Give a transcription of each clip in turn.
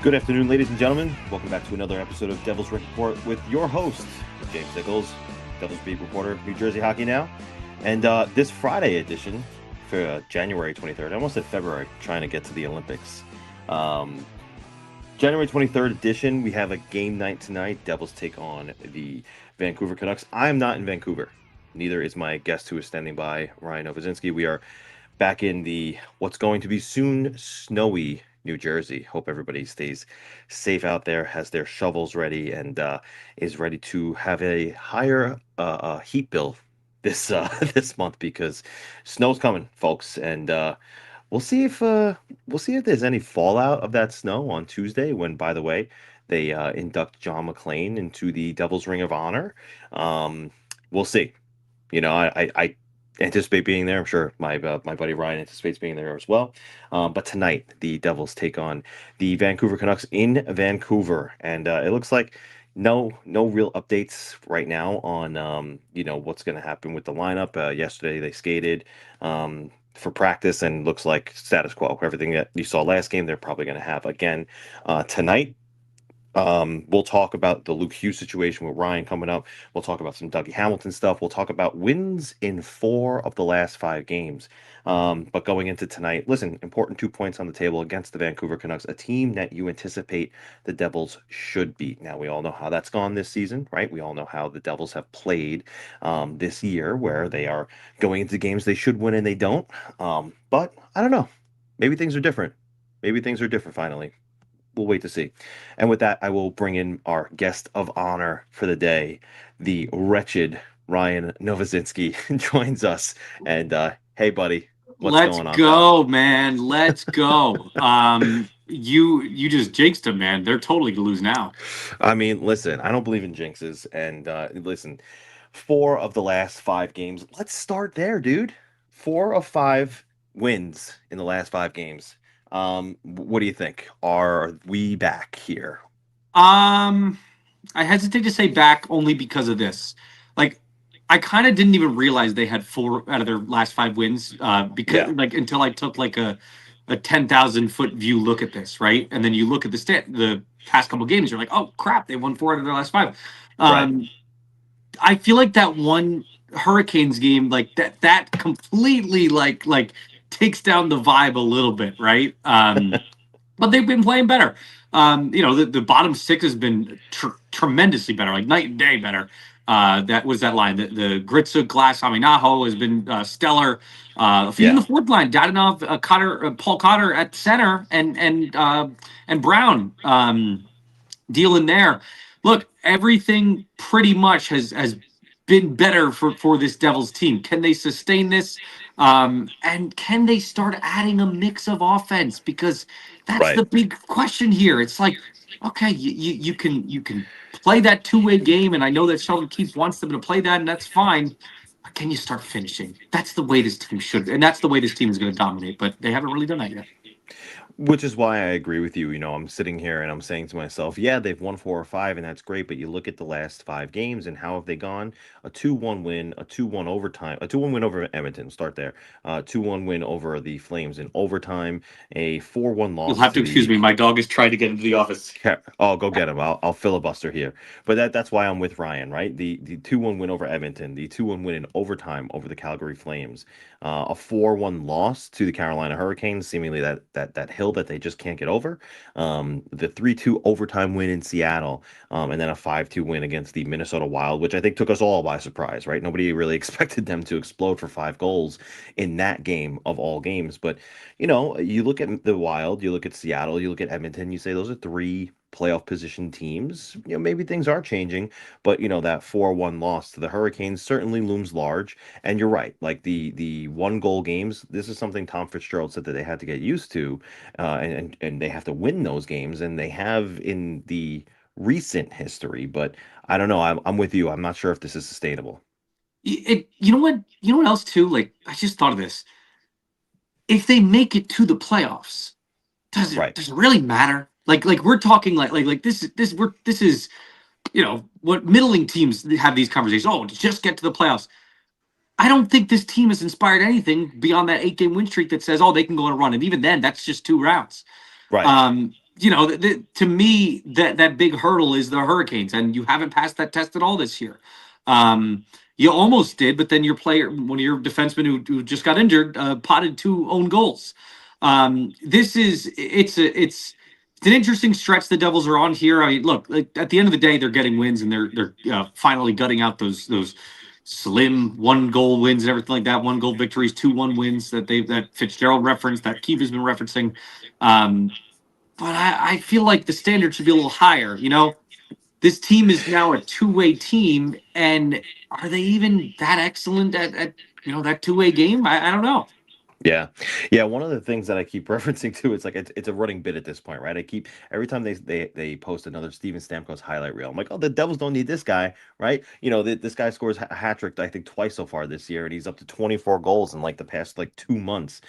Good afternoon, ladies and gentlemen. Welcome back to another episode of Devils Rink Report with your host, James Nichols, Devils beat reporter, New Jersey Hockey Now. And this Friday edition for January 23rd, I almost said February, trying to get to the Olympics. January 23rd edition, we have a game night tonight. Devils take on the Vancouver Canucks. I am not in Vancouver. Neither is my guest who is standing by, Ryan Novozinsky. We are back in the what's going to be soon snowy New Jersey. Hope everybody stays safe out there, has their shovels ready, and is ready to have a higher heat bill this this month because snow's coming, folks. And we'll see if there's any fallout of that snow on Tuesday. When, by the way, they induct John McClain into the Devils Ring of Honor. We'll see. You know, I anticipate being there. I'm sure my buddy Ryan anticipates being there as well. But tonight, the Devils take on the Vancouver Canucks in Vancouver, and it looks like no real updates right now on what's going to happen with the lineup. Yesterday they skated for practice, and looks like status quo. Everything that you saw last game, they're probably going to have again tonight. We'll talk about the Luke Hughes situation with Ryan coming up. We'll talk about some Dougie Hamilton stuff. We'll talk about wins in 4 of the last 5 games. But going into tonight, listen, important 2 points on the table against the Vancouver Canucks, a team that you anticipate the Devils should beat. Now, we all know how that's gone this season, right? We all know how the Devils have played this year, where they are going into games they should win and they don't. But I don't know. Maybe things are different. Maybe things are different finally. We'll wait to see. And with that, I will bring in our guest of honor for the day, the wretched Ryan Novozinsky joins us. And hey, buddy, what's going on? Let's go, man. Let's go. You just jinxed them, man. They're totally gonna lose now. I mean, listen, I don't believe in jinxes. And listen, 4 of the last 5 games. Let's start there, dude. 4 of 5 wins in the last 5 games. What do you think? Are we back here? I hesitate to say back only because of this. Like, I kind of didn't even realize they had 4 out of their last 5 wins. Because until I took like a 10,000-foot view look at this, right? And then you look at the past couple games, you're like, oh crap, they won 4 out of their last 5. Right. I feel like that one Hurricanes game, like that completely like takes down the vibe a little bit, right? But they've been playing better. The bottom 6 has been tremendously better, like night and day better. That was that line. The Gritsa, Glass, Hämeenaho has been stellar. Even the fourth line, Dadonov, Cotter, Paul Cotter at center, and Brown dealing there. Look, everything pretty much has been better for this Devils team. Can they sustain this? And can they start adding a mix of offense? Because that's the big question here. It's like, okay, you can play that 2-way game, and I know that Sheldon Keefe wants them to play that, and that's fine. But can you start finishing? That's the way this team should, and that's the way this team is going to dominate. But they haven't really done that yet. Which is why I agree with you. I'm sitting here and I'm saying to myself, yeah, they've won 4 or 5, and that's great. But you look at the last 5 games and how have they gone? A 2-1 win, a 2-1 overtime, a 2-1 win over Edmonton. We'll start there. 2-1 win over the Flames in overtime. A 4-1 loss. You'll have to excuse me. My dog is trying to get into the office. Oh, go get him. I'll filibuster here. But that's why I'm with Ryan, right? The 2-1 win over Edmonton, the 2-1 win in overtime over the Calgary Flames, a 4-1 loss to the Carolina Hurricanes, seemingly that hill that they just can't get over. The 3-2 overtime win in Seattle, and then a 5-2 win against the Minnesota Wild, which I think took us all by surprise, right? Nobody really expected them to explode for 5 goals in that game of all games. But, you look at the Wild, you look at Seattle, you look at Edmonton, you say those are 3 playoff position teams. Maybe things are changing, but that 4-1 loss to the Hurricanes certainly looms large. And you're right, like the 1-goal games, this is something Tom Fitzgerald said that they had to get used to, and they have to win those games, and they have in the recent history. But I don't know. I'm with you. I'm not sure if this is sustainable. You know what else too? Like, I just thought of this. If they make it to the playoffs, does it really matter? Like we're talking like this is what middling teams have these conversations. Oh, just get to the playoffs. I don't think this team has inspired anything beyond that 8-game win streak that says, oh, they can go on a run. And even then, that's just 2 rounds. Right. to me, that big hurdle is the Hurricanes, and you haven't passed that test at all this year. You almost did, but then one of your defensemen who just got injured, potted 2 own goals. It's an interesting stretch the Devils are on here. I mean, look, like, at the end of the day, they're getting wins, and they're finally gutting out those slim 1-goal wins and everything like that. 1-goal victories, 2-1 wins that Fitzgerald referenced, that Keith has been referencing. But I feel like the standard should be a little higher. This team is now a two-way team, and are they even that excellent at that two-way game? I don't know. Yeah. Yeah. One of the things that I keep referencing to, it's like it's a running bit at this point, right? I keep every time they post another Steven Stamkos highlight reel, I'm like, oh, the Devils don't need this guy, right? This guy scores a hat trick, I think, twice so far this year, and he's up to 24 goals in like the past 2 months.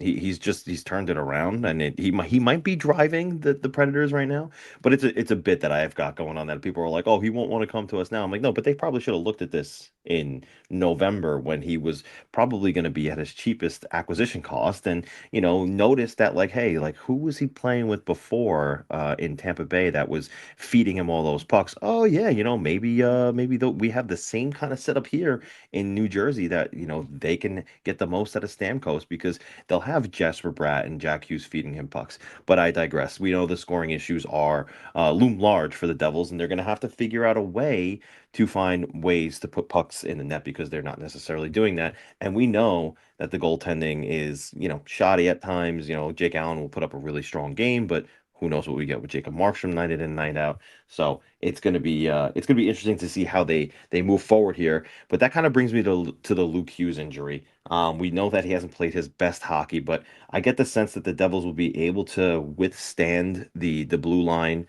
He's turned it around, and he might be driving the Predators right now, but it's a bit that I have got going on that people are like, oh, he won't want to come to us now. I'm like, no, but they probably should have looked at this in November when he was probably going to be at his cheapest acquisition cost, and notice that, like, hey, like, who was he playing with before in Tampa Bay that was feeding him all those pucks? Oh yeah, maybe we have the same kind of setup here in New Jersey that they can get the most out of Stamkos, because they'll have Jesper Bratt and Jack Hughes feeding him pucks. But I digress. We know the scoring issues are loom large for the Devils, and they're going to have to figure out a way to find ways to put pucks in the net, because they're not necessarily doing that. And we know that the goaltending is, shoddy at times. Jake Allen will put up a really strong game, but who knows what we get with Jacob Markstrom night in and night out. So it's gonna be interesting to see how they move forward here. But that kind of brings me to the Luke Hughes injury. We know that he hasn't played his best hockey, but I get the sense that the Devils will be able to withstand the blue line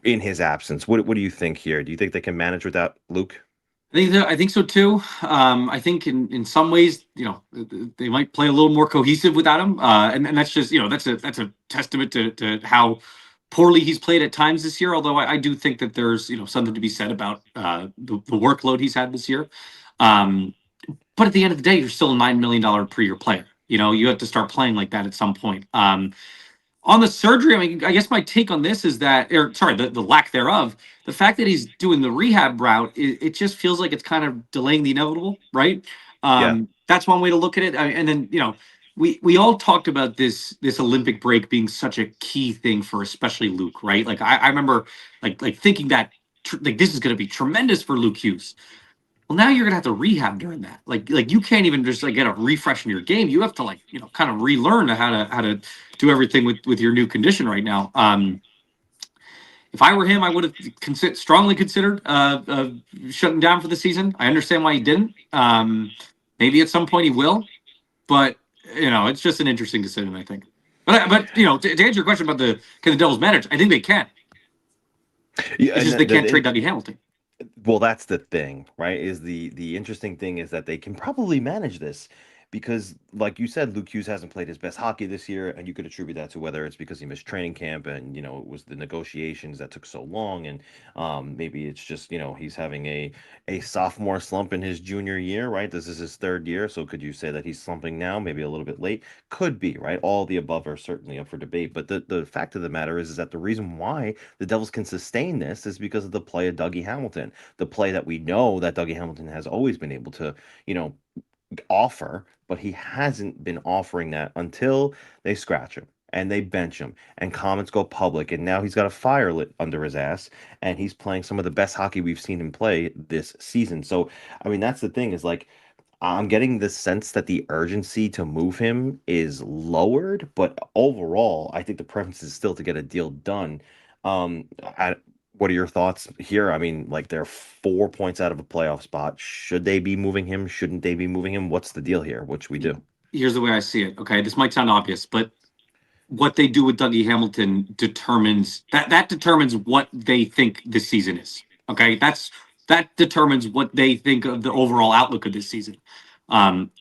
in his absence. What do you think here? Do you think they can manage without Luke? I think so too. I think in some ways, they might play a little more cohesive without him, and that's just that's a testament to how poorly he's played at times this year. Although I do think that there's something to be said about the workload he's had this year. But at the end of the day, you're still a $9 million per year player. You have to start playing like that at some point. On the surgery, I mean, I guess my take on this is that, the lack thereof, the fact that he's doing the rehab route, it just feels like it's kind of delaying the inevitable, right? Yeah. That's one way to look at it. And then, we all talked about this Olympic break being such a key thing for especially Luke, right? Like I remember like thinking that this is going to be tremendous for Luke Hughes. Well, now you're gonna have to rehab during that. Like you can't even just get a refresh in your game. You have to kind of relearn how to do everything with your new condition right now. If I were him, I would have strongly considered shutting down for the season. I understand why he didn't. Maybe at some point he will, but it's just an interesting decision, I think. But to answer your question about can the Devils manage, I think they can. Yeah, it's just they can't trade Dougie Hamilton. Well, that's the thing, right? Is the interesting thing is that they can probably manage this, because, like you said, Luke Hughes hasn't played his best hockey this year, and you could attribute that to whether it's because he missed training camp and it was the negotiations that took so long, and maybe it's just he's having a sophomore slump in his junior year, right? This is his third year, so could you say that he's slumping now, maybe a little bit late? Could be, right? All the above are certainly up for debate, but the fact of the matter is that the reason why the Devils can sustain this is because of the play of Dougie Hamilton, the play that we know that Dougie Hamilton has always been able to offer, but he hasn't been offering that until they scratch him and they bench him and comments go public, and now he's got a fire lit under his ass, and he's playing some of the best hockey we've seen him play this season. So I mean, that's the thing, is like, I'm getting the sense that the urgency to move him is lowered, but overall I think the preference is still to get a deal done. What are your thoughts here? I mean, like, they're 4 points out of a playoff spot. Should they be moving him? Shouldn't they be moving him? What's the deal here? What should we do? Here's the way I see it. Okay, this might sound obvious, but what they do with Dougie Hamilton determines what they think this season is. Okay, that determines what they think of the overall outlook of this season.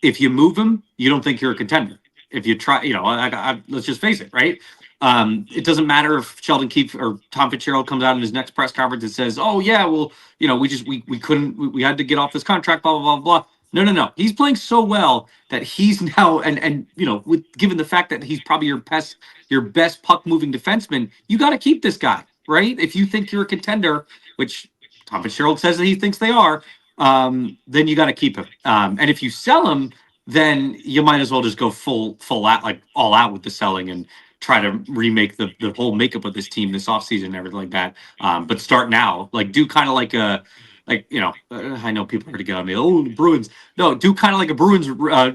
If you move him, you don't think you're a contender. If you try, let's just face it, right? It doesn't matter if Sheldon Keefe or Tom Fitzgerald comes out in his next press conference and says, "Oh yeah, well, we had to get off this contract, blah blah blah blah." No. He's playing so well that he's now, and with given the fact that he's probably your best puck moving defenseman, you got to keep this guy, right? If you think you're a contender, which Tom Fitzgerald says that he thinks they are, then you got to keep him. And if you sell him, then you might as well just go full out, like all out with the selling and try to remake the whole makeup of this team this offseason and everything like that. But start now, like do kind of like a I know people are to get on me. Oh, the Bruins. No, do kind of like a Bruins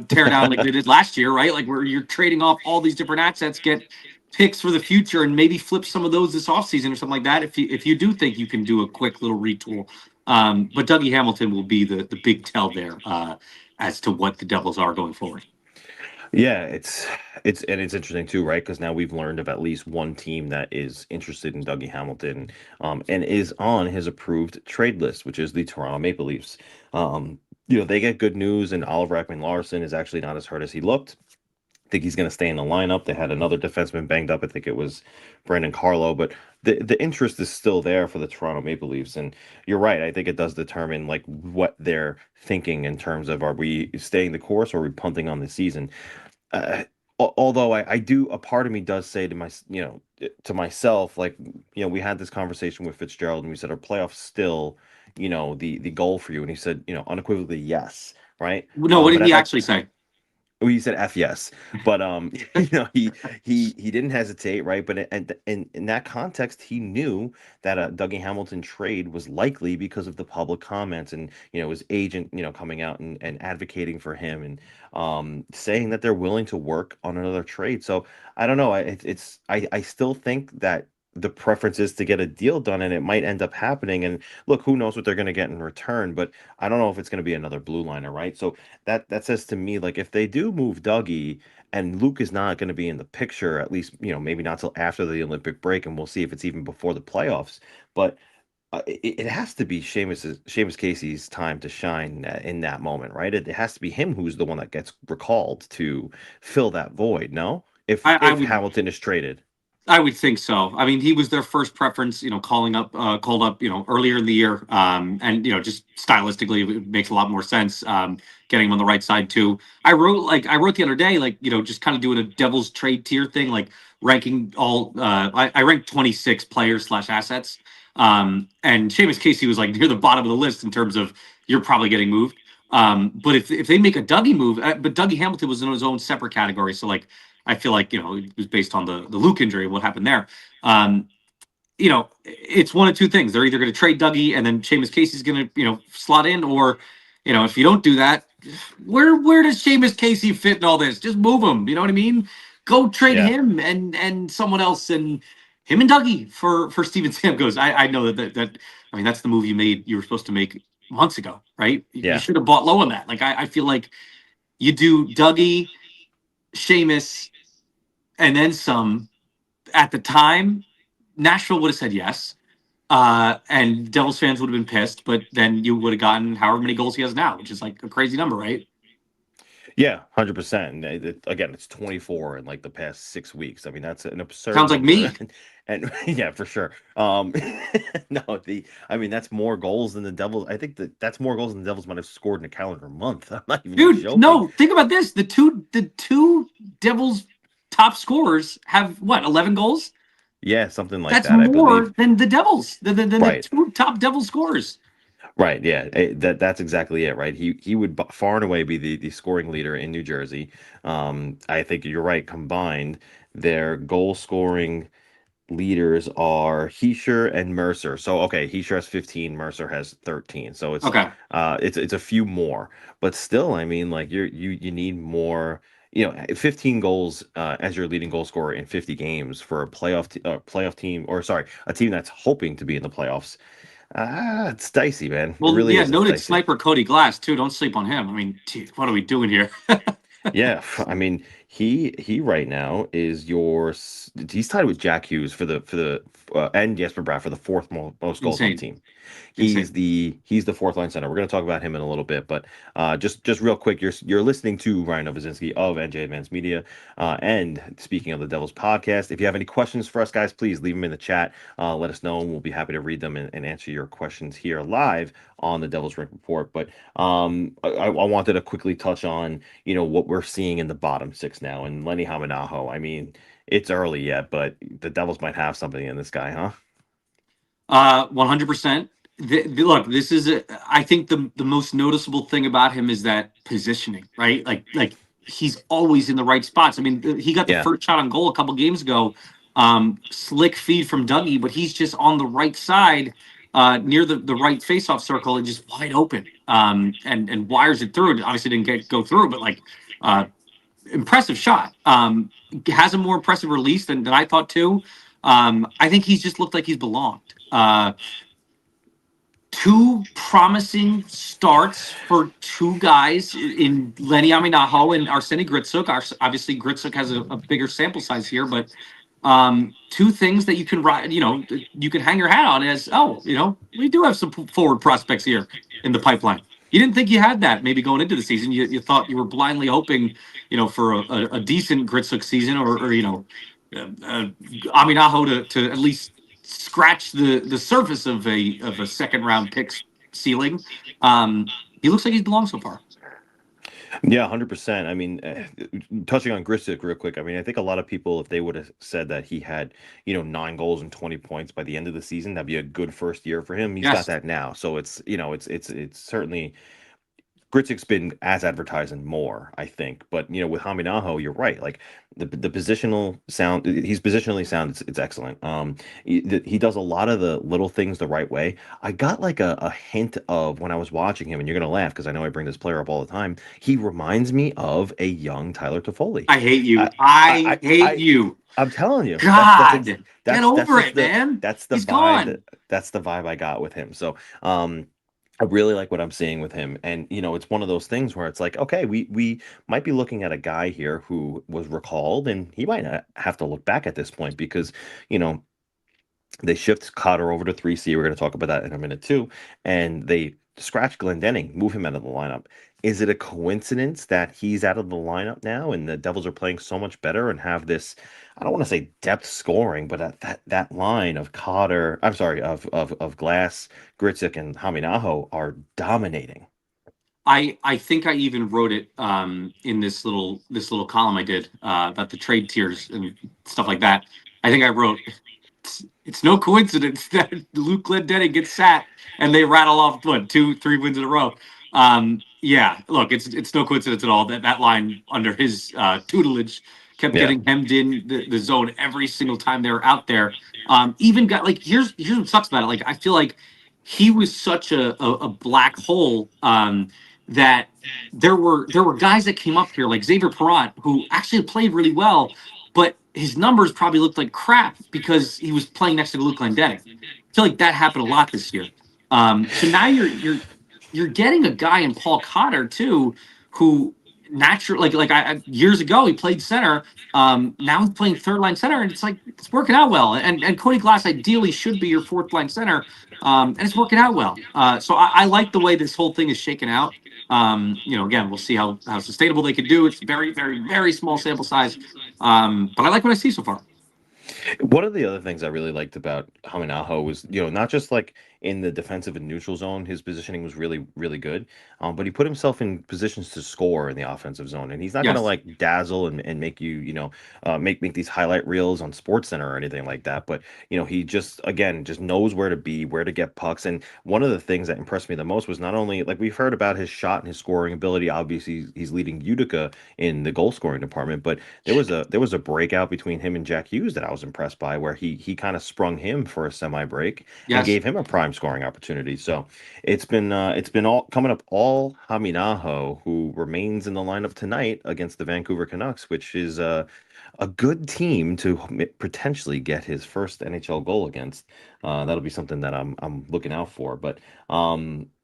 tear down like they did last year, right? Like where you're trading off all these different assets, get picks for the future, and maybe flip some of those this offseason or something like that. If you do think you can do a quick little retool, but Dougie Hamilton will be the big tell there as to what the Devils are going forward. Yeah, it's interesting too, right? Because now we've learned of at least one team that is interested in Dougie Hamilton, and is on his approved trade list, which is the Toronto Maple Leafs. They get good news, and Oliver Ekman-Larsson is actually not as hurt as he looked. I think he's going to stay in the lineup. They had another defenseman banged up. I think it was Brandon Carlo, but the interest is still there for the Toronto Maple Leafs. And you're right. I think it does determine like what they're thinking in terms of, are we staying the course or are we punting on the season? Although I do, a part of me does say to myself, like, we had this conversation with Fitzgerald and we said, are playoffs still, the goal for you? And he said, unequivocally, yes. Right. No, what did he actually say? Well, he said F yes, but he didn't hesitate, right? But in that context, he knew that a Dougie Hamilton trade was likely because of the public comments and his agent coming out and advocating for him and saying that they're willing to work on another trade. So I don't know. I still think that the preference is to get a deal done, and it might end up happening. And look, who knows what they're going to get in return? But I don't know if it's going to be another blue liner, right? So that says to me, like, if they do move Dougie and Luke is not going to be in the picture, at least maybe not till after the Olympic break, and we'll see if it's even before the playoffs. But it has to be Seamus Casey's time to shine in that moment, right? It has to be him who's the one that gets recalled to fill that void. No, if Hamilton is traded. I would think so. I mean, he was their first preference, called up, earlier in the year. And, just stylistically, it makes a lot more sense getting him on the right side, too. I wrote the other day, just kind of doing a Devils trade tier thing, like ranking all, I ranked 26 players / assets. And Seamus Casey was like near the bottom of the list in terms of you're probably getting moved. But if they make a Dougie move, but Dougie Hamilton was in his own separate category. So, I feel like, it was based on the Luke injury, what happened there. It's one of two things. They're either going to trade Dougie and then Seamus Casey's going to, slot in, or, if you don't do that, where does Seamus Casey fit in all this? Just move him. You know what I mean? Go trade him and someone else, and him and Dougie for Steven Stamkos. I know that I mean, that's the move you were supposed to make months ago, right? Yeah. You should have bought low on that. I feel like you do Dougie, Seamus, and then some. At the time, Nashville would have said yes, and Devils fans would have been pissed, but then you would have gotten however many goals he has now, which is like a crazy number, right? Yeah, 100%. Again, it's 24 in like the past 6 weeks. I mean, that's an absurd Sounds like me. And yeah, for sure. No, that's more goals than the Devils. I think that's more goals than the Devils might have scored in a calendar month. I'm not even joking. No, think about this. The two Devils top scorers have 11 goals? Yeah, something like that. That's more than the Devils, than right. The two top Devils scorers. Right. Yeah. That's exactly it. Right. He would far and away be the scoring leader in New Jersey. I think you're right. Combined, their goal scoring leaders are Hischier and Mercer. So Hischier has 15, Mercer has 13. So it's it's a few more, but still, I mean, like you need more. 15 goals as your leading goal scorer in 50 games for a playoff team, or sorry, a team that's hoping to be in the playoffs. It's dicey, man. Well, it really is noted dicey. sniper Cody Glass too. Don't sleep on him. I mean, what are we doing here? Yeah, I mean, he right now is he's tied with Jack Hughes for the and Jesper Bratt for the fourth most goals on the Insane, team. insane. He's the fourth line center. We're going to talk about him in a little bit, but just real quick, you're listening to Ryan Novozinsky of NJ Advanced Media, and speaking of the Devils podcast. If you have any questions for us, guys, please leave them in the chat. Let us know, and we'll be happy to read them and answer your questions here live on the Devils Rink Report. But I wanted to quickly touch on what we're seeing in the bottom six now, and Lenni Hämeenaho. I mean, it's early yet, but the Devils might have something in this guy, huh? 100%. Look, this is I think the most noticeable thing about him is that positioning, right? Like he's always in the right spots. I mean, he got the Yeah. first shot on goal a couple games ago. Slick feed from Dougie, but he's just on the right side, near the right faceoff circle and just wide open. And wires it through. It obviously didn't go through, but like impressive shot. Has a more impressive release than I thought too. I think he's just looked like he's belonged. Two promising starts for two guys in Lenni Hämeenaho and Artemi Panarin. Obviously, Gritsuk has a bigger sample size here, but two things that you can you can hang your hat on as, we do have some forward prospects here in the pipeline. You didn't think you had that maybe going into the season. You thought you were blindly hoping, for a decent Gritsuk season or Hämeenaho to at least scratch the surface of a second round pick ceiling. He looks like he's belonged so far. Yeah, 100%. I mean, touching on Grisic real quick, I mean, I think a lot of people, if they would have said that he had, 9 goals and 20 points by the end of the season, that'd be a good first year for him. He's got Yes, that now. So it's certainly Gritzik's been as advertised and more, I think. But with Haminaho, you're right. Like the positional sound, he's positionally sound. It's excellent. He does a lot of the little things the right way. I got like a hint of when I was watching him, and you're gonna laugh because I know I bring this player up all the time. He reminds me of a young Tyler Toffoli. I hate you. I I I hate I, you. I'm telling you, God, get that's over just it, the man. that's the He's vibe gone. that's the vibe I got with him. So I really like what I'm seeing with him. And, it's one of those things where it's like, okay, we might be looking at a guy here who was recalled, and he might not have to look back at this point because, you know, they shift Cotter over to 3C. We're going to talk about that in a minute too. And they scratch Glendening, move him out of the lineup. Is it a coincidence that he's out of the lineup now and the Devils are playing so much better and have this, I don't want to say depth scoring, but that line of Cotter, I'm sorry, of Glass, Gritsik, and Haminaho are dominating. I think I even wrote it in this little column I did about the trade tiers and stuff like that. I think I wrote it's no coincidence that Luke Glendening gets sat and they rattle off what 2-3 wins in a row. Yeah, look, it's no coincidence at all that that line under his tutelage kept Yeah. getting hemmed in the zone every single time they were out there. Even got like here's what sucks about it. Like I feel like he was such a black hole. That there were guys that came up here like Xavier Perrant who actually played really well, but his numbers probably looked like crap because he was playing next to Luke Glendening. I feel like that happened a lot this year. So now you're getting a guy in Paul Cotter too, who naturally years ago he played center. Now he's playing third line center, and it's like it's working out well. And Cody Glass ideally should be your fourth line center, and it's working out well. So I like the way this whole thing is shaken out. Again, we'll see how sustainable they can do. It's very, very, very small sample size. But I like what I see so far. One of the other things I really liked about Haminaho was, not just like in the defensive and neutral zone, his positioning was really, really good. But he put himself in positions to score in the offensive zone, and he's not going to Yes. like dazzle and make you, make these highlight reels on Sports Center or anything like that. But he just again just knows where to be, where to get pucks. And one of the things that impressed me the most was not only like we've heard about his shot and his scoring ability. Obviously, he's leading Utica in the goal scoring department, but there was a breakout between him and Jack Hughes that I was impressed by, where he kind of sprung him for a semi break and Yes. gave him a prime prime scoring opportunities. So it's been all coming up all Hämeenaho, who remains in the lineup tonight against the Vancouver Canucks, which is a good team to potentially get his first NHL goal against. That'll be something that I'm looking out for. But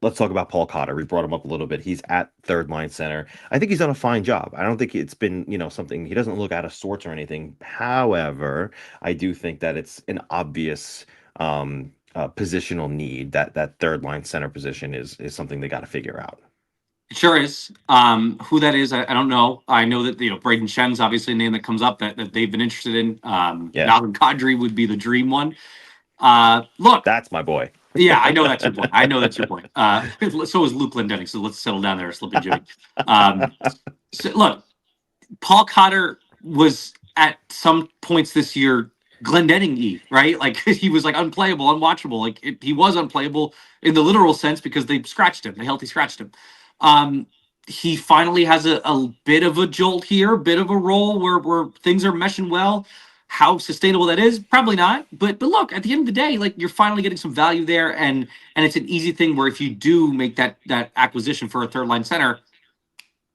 let's talk about Paul Cotter. We brought him up a little bit. He's at third line center. I think he's done a fine job. I don't think it's been, something, he doesn't look out of sorts or anything. However, I do think that it's an obvious positional need. That third line center position is something they got to figure out. It sure is. Who that is, I don't know. I know that Braden Shen's obviously a name that comes up that they've been interested in. Yeah. Malcolm Kadri would be the dream one. Look, that's my boy. Yeah, I know that's your point. I know that's your point. So is Luke Lendenning. So let's settle down there, Slippin' Jimmy. So look, Paul Cotter was at some points this year Glendenning-y, right? Like he was like unplayable, unwatchable. Like he was unplayable in the literal sense because they scratched him. They healthy scratched him. He finally has a bit of a jolt here, a bit of a role where things are meshing well. How sustainable that is, probably not. But look, at the end of the day, like you're finally getting some value there, and it's an easy thing where if you do make that acquisition for a third line center,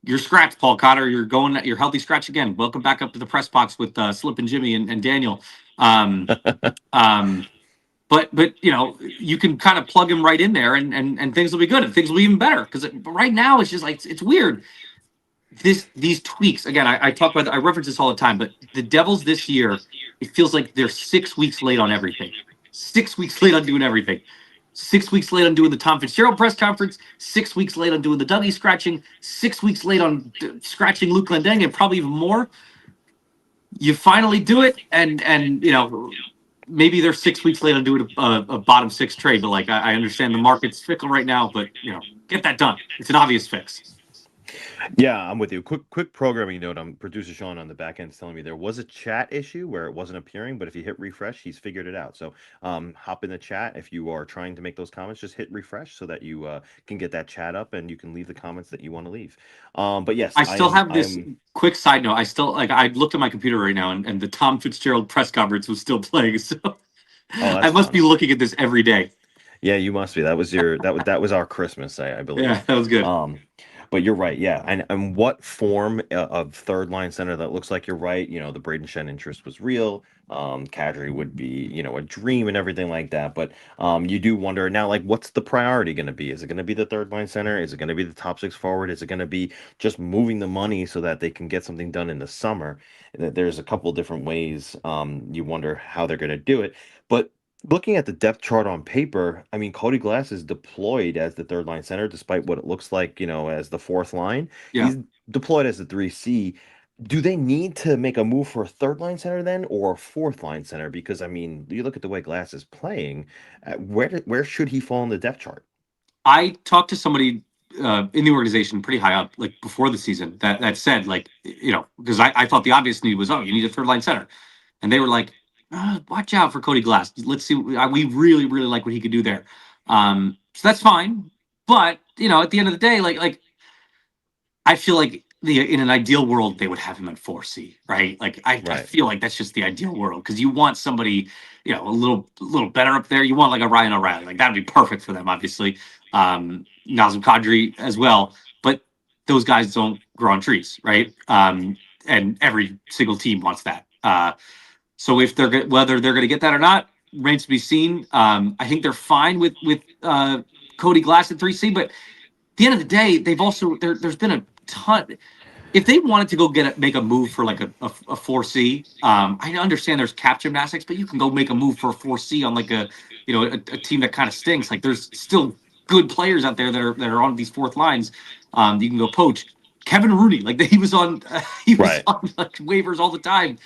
you're scratched, Paul Cotter. You're healthy scratch again. Welcome back up to the press box with Slippin' Jimmy and Daniel. But you can kind of plug him right in there, and things will be good, and things will be even better. Because right now it's just like it's weird. These tweaks again. I talk about. I reference this all the time, but the Devils this year, it feels like they're 6 weeks late on everything. 6 weeks late on doing everything. 6 weeks late on doing the Tom Fitzgerald press conference. 6 weeks late on doing the Dougie scratching. 6 weeks late on scratching Luke Lendenning, and probably even more. You finally do it, and maybe they're 6 weeks late on doing a bottom six trade. But like I understand the market's fickle right now, but get that done. It's an obvious fix. Yeah, I'm with you. Quick programming note. Producer Sean on the back end is telling me there was a chat issue where it wasn't appearing, but if you hit refresh, he's figured it out. So hop in the chat if you are trying to make those comments. Just hit refresh so that you can get that chat up and you can leave the comments that you want to leave. But yes, I still have this quick side note. I still I looked at my computer right now, and the Tom Fitzgerald press conference was still playing. So I must be looking at this every day. Yeah, you must be. That was that was our Christmas, I believe. Yeah, that was good. But you're right, yeah. And what form of third line center that looks like you're right. The Braden Shen interest was real. Kadri would be, a dream and everything like that. But you do wonder now, like, what's the priority going to be? Is it going to be the third line center? Is it going to be the top six forward? Is it going to be just moving the money so that they can get something done in the summer? There's a couple different ways. You wonder how they're going to do it. But looking at the depth chart on paper, I mean, Cody Glass is deployed as the third line center, despite what it looks like, as the fourth line. Yeah. He's deployed as the 3C. Do they need to make a move for a third line center then, or a fourth line center? Because I mean, you look at the way Glass is playing. Where should he fall in the depth chart? I talked to somebody in the organization pretty high up, like before the season, that said, like, because I thought the obvious need was, you need a third line center, and they were like, watch out for Cody Glass. Let's see. We really, really like what he could do there. So that's fine. But at the end of the day, like I feel like in an ideal world they would have him at 4C, right? Like I feel like that's just the ideal world because you want somebody a little better up there. You want like a Ryan O'Reilly, like that'd be perfect for them, obviously. Nazem Kadri as well, but those guys don't grow on trees, right? And every single team wants that. So if whether they're going to get that or not remains to be seen. I think they're fine with Cody Glass at 3C, but at the end of the day, they've also there's been a ton. If they wanted to go make a move for like a 4C, I understand there's cap gymnastics, but you can go make a move for a 4C on like a team that kind of stinks. Like there's still good players out there that are on these fourth lines. You can go poach. Kevin Rooney, like he was on on like waivers all the time.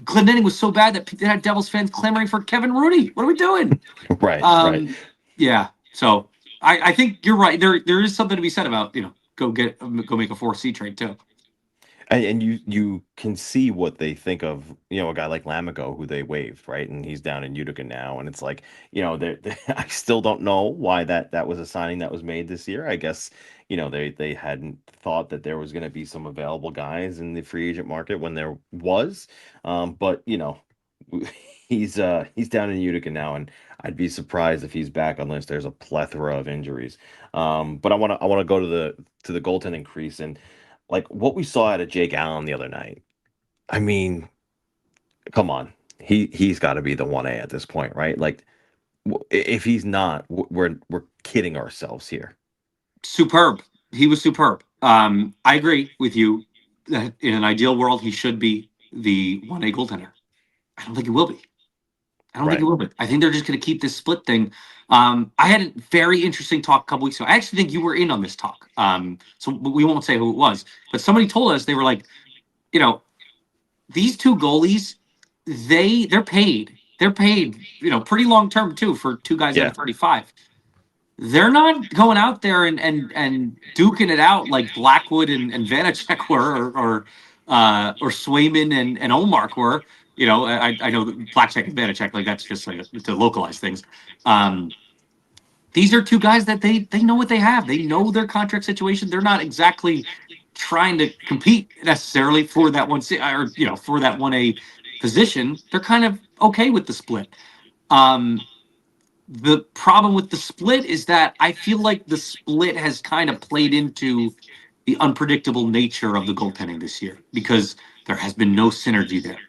Glendenning was so bad that they had Devils fans clamoring for Kevin Rooney. What are we doing? Right. Yeah. So I think you're right. There is something to be said about go make a 4C trade too. And you can see what they think of, a guy like Lamico who they waived, right? And he's down in Utica now. And it's like, I still don't know why that was a signing that was made this year. I guess, they hadn't thought that there was going to be some available guys in the free agent market when there was. But, He's down in Utica now, and I'd be surprised if he's back unless there's a plethora of injuries. But I want to go to the goaltending crease, and like what we saw out of Jake Allen the other night. I mean, come on, he's got to be the 1A at this point, right? Like if he's not, we're kidding ourselves here. Superb. He was superb. I agree with you that in an ideal world, he should be the 1A goaltender. I don't think he will be. I don't think Right. he will be. I think they're just going to keep this split thing. I had a very interesting talk a couple weeks ago. I actually think you were in on this talk. So we won't say who it was, but somebody told us they were like, you know, these two goalies, they're paid. They're paid, pretty long term too for two guys that Yeah. are 35. They're not going out there and duking it out like Blackwood and Vanacek were, or Swayman and Olmark were. I know that Blackcheck and Vanacek, like that's just like to localize things. These are two guys that they know what they have. They know their contract situation. They're not exactly trying to compete necessarily for that one or for that 1A position. They're kind of okay with the split. The problem with the split is that I feel like the split has kind of played into the unpredictable nature of the goaltending this year because there has been no synergy there.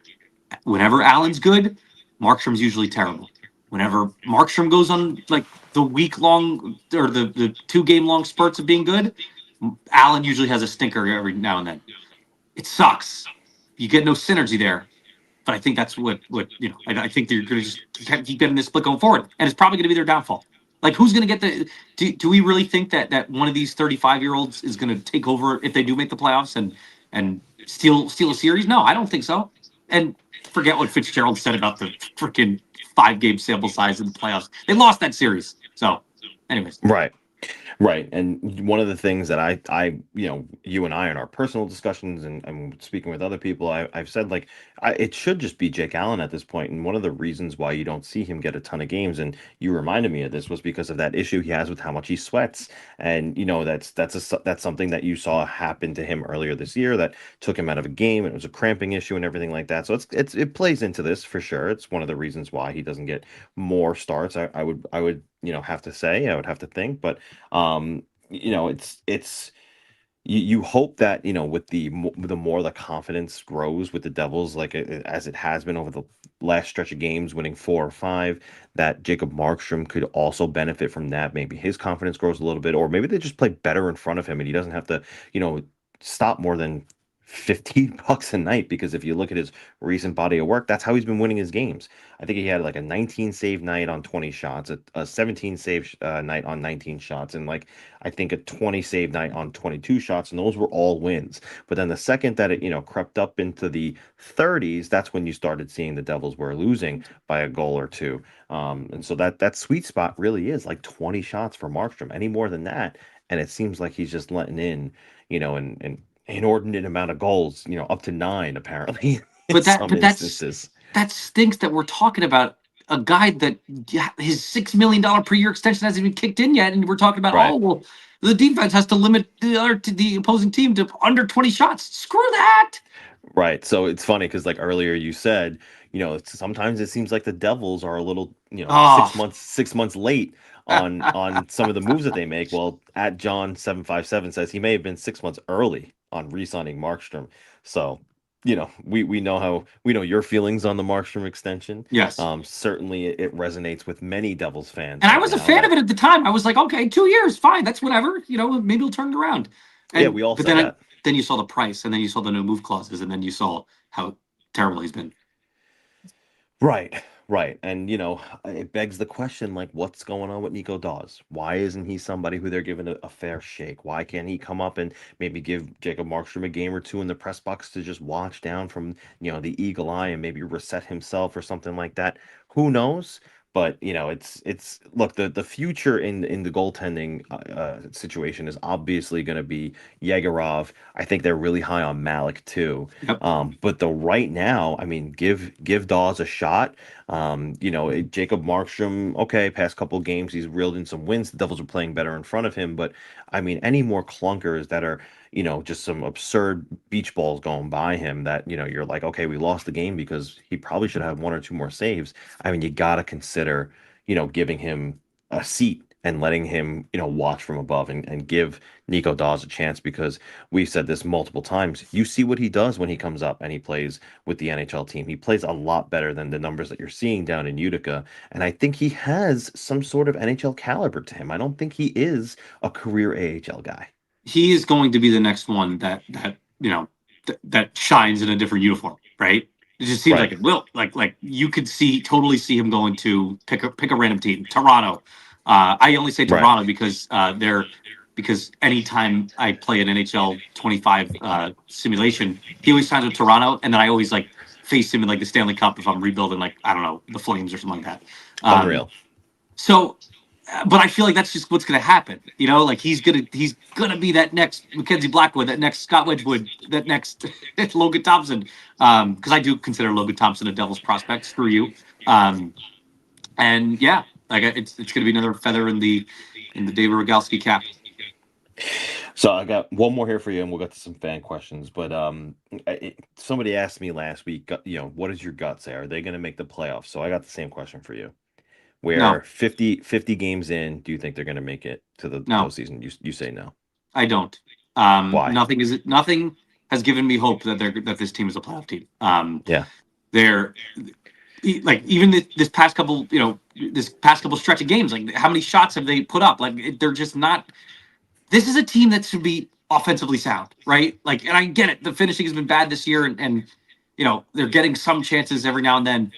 Whenever Allen's good, Markstrom's usually terrible. Whenever Markstrom goes on like the week long or the 2 game long spurts of being good, Allen usually has a stinker every now and then. It sucks. You get no synergy there. But I think that's what I think they're going to just keep getting this split going forward, and it's probably going to be their downfall. Like, who's going to get the? Do we really think that one of these 35-year-olds is going to take over if they do make the playoffs and steal a series? No, I don't think so. And forget what Fitzgerald said about the freaking 5 game sample size in the playoffs. They lost that series. So, anyways, Right. Right. And one of the things that you and I in our personal discussions and speaking with other people, I've said like it should just be Jake Allen at this point. And one of the reasons why you don't see him get a ton of games, and you reminded me of this, was because of that issue he has with how much he sweats. And that's something that you saw happen to him earlier this year that took him out of a game. It was a cramping issue and everything like that. So it plays into this for sure. It's one of the reasons why he doesn't get more starts. I would have to say, I would have to think, but it's you hope that with the more the confidence grows with the Devils, like as it has been over the last stretch of games, winning 4 or 5, that Jacob Markstrom could also benefit from that. Maybe his confidence grows a little bit, or maybe they just play better in front of him, and he doesn't have to stop more than $15 a night, because if you look at his recent body of work, that's how he's been winning his games. I think he had like a 19 save night on 20 shots, a 17 save night on 19 shots, and like I think a 20 save night on 22 shots, and those were all wins. But then the second that it crept up into the 30s, that's when you started seeing the Devils were losing by a goal or two. And so that sweet spot really is like 20 shots for Markstrom. Any more than that, and it seems like he's just letting in, and inordinate amount of goals, up to 9 apparently in but some that's instances. that stinks that we're talking about a guy that his $6 million per year extension hasn't even kicked in yet, and we're talking about Right. the defense has to limit the opposing team to under 20 shots. Screw that. Right. So it's funny because like earlier you said, sometimes it seems like the Devils are a little, Oh, 6 months late on some of the moves that they make. Well, at John 757 says he may have been 6 months early on re-signing Markstrom. So, we know your feelings on the Markstrom extension. yes. Certainly it resonates with many Devils fans And I right was a now fan that of it at the time. I was like, okay, 2 years, fine, that's whatever. Maybe we'll turn it around. yeah, we all But said then that. then you saw the price, and then you saw the no move clauses, and then you saw how terrible he's been. Right, right. And, it begs the question, like, what's going on with Nico Daws? Why isn't he somebody who they're giving a fair shake? Why can't he come up and maybe give Jacob Markstrom a game or two in the press box to just watch down from, the eagle eye and maybe reset himself or something like that? Who knows? But, it's look, the future in the goaltending situation is obviously going to be Yegorov. I think they're really high on Malik too. Yep. But the right now, I mean, give Dawes a shot. Jacob Markstrom, okay, past couple games, he's reeled in some wins. The Devils are playing better in front of him. But I mean, any more clunkers that are, just some absurd beach balls going by him that, you're like, okay, we lost the game because he probably should have one or two more saves. I mean, you got to consider, giving him a seat and letting him, watch from above and give Nico Daws a chance because we've said this multiple times. You see what he does when he comes up and he plays with the NHL team. He plays a lot better than the numbers that you're seeing down in Utica. And I think he has some sort of NHL caliber to him. I don't think he is a career AHL guy. He is going to be the next one that shines in a different uniform, right? It just seems Right. like it will. Like you could totally see him going to pick a random team, Toronto. I only say Right. Toronto because anytime I play an NHL 25 simulation, he always signs with Toronto, and then I always like face him in like the Stanley Cup if I'm rebuilding, like I don't know, the Flames or something like that. Unreal. So, but I feel like that's just what's going to happen. Like he's gonna be that next Mackenzie Blackwood, that next Scott Wedgwood, that next Logan Thompson. Because I do consider Logan Thompson a Devils prospect. Screw you. And yeah, like it's going to be another feather in the David Rogalski cap. So I got one more here for you, and we'll get to some fan questions. But somebody asked me last week, what does your gut say? Are they going to make the playoffs? So I got the same question for you. No, Where 50 games in, do you think they're going to make it to the no, postseason? You say no. I don't. Why? Nothing has given me hope that this team is a playoff team. Yeah. They're like even this past couple, this past couple stretch of games, like how many shots have they put up? Like they're just not. This is a team that should be offensively sound, right? Like, and I get it. The finishing has been bad this year, and they're getting some chances every now and then.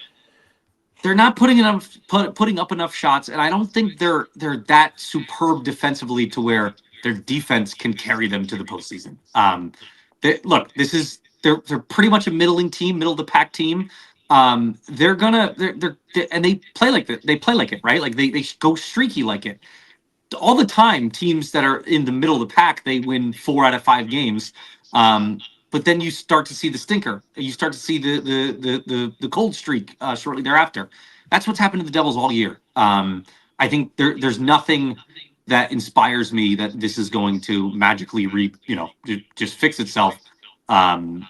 They're not putting up enough shots, and I don't think they're that superb defensively to where their defense can carry them to the postseason. Look, they're pretty much a middling team, middle of the pack team. They're and they play like that. They play like it, right? Like they go streaky like it all the time. Teams that are in the middle of the pack, they win 4 out of 5 games. But then you start to see the stinker. You start to see the cold streak shortly thereafter. That's what's happened to the Devils all year. I think there's nothing that inspires me that this is going to magically just fix itself. And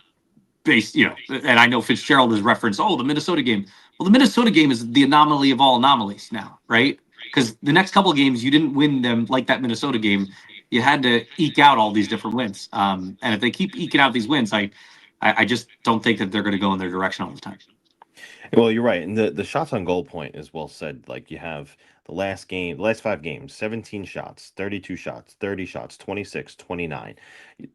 I know Fitzgerald has referenced, the Minnesota game. Well, the Minnesota game is the anomaly of all anomalies now, right? Because the next couple of games you didn't win them like that Minnesota game. You had to eke out all these different wins. And if they keep eking out these wins, I just don't think that they're going to go in their direction all the time. Well, you're right. And the shots on goal point is well said. Like you have the last 5 games, 17 shots, 32 shots, 30 shots, 26, 29.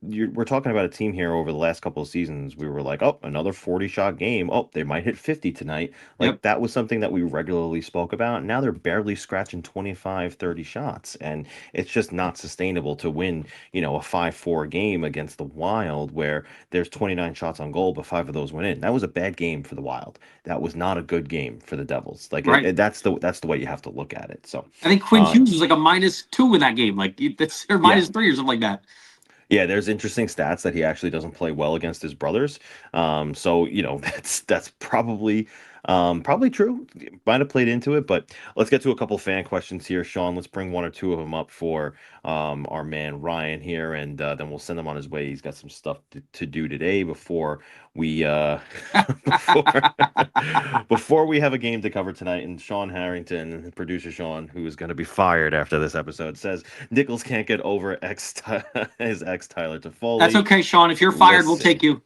We're talking about a team here over the last couple of seasons. We were like, oh, another 40-shot game. Oh, they might hit 50 tonight. Like Yep. that was something that we regularly spoke about. Now they're barely scratching 25, 30 shots. And it's just not sustainable to win, a 5-4 game against the Wild where there's 29 shots on goal, but 5 of those went in. That was a bad game for the Wild. That was not a good game for the Devils. Like Right. that's the way you have to look at it. So I think Quinn Hughes was like a -2 in that game. Like that's or yeah, -3 or something like that. yeah. There's interesting stats that he actually doesn't play well against his brothers. So that's probably true. Might have played into it, but let's get to a couple fan questions here, Sean. Let's bring one or two of them up for our man Ryan here, and then we'll send him on his way. He's got some stuff to do today before we before, before we have a game to cover tonight. And Sean Harrington, producer Sean, who is going to be fired after this episode, says Nichols can't get over his ex Tyler Toffoli. That's okay, Sean. If you're fired, we'll Listen. take you.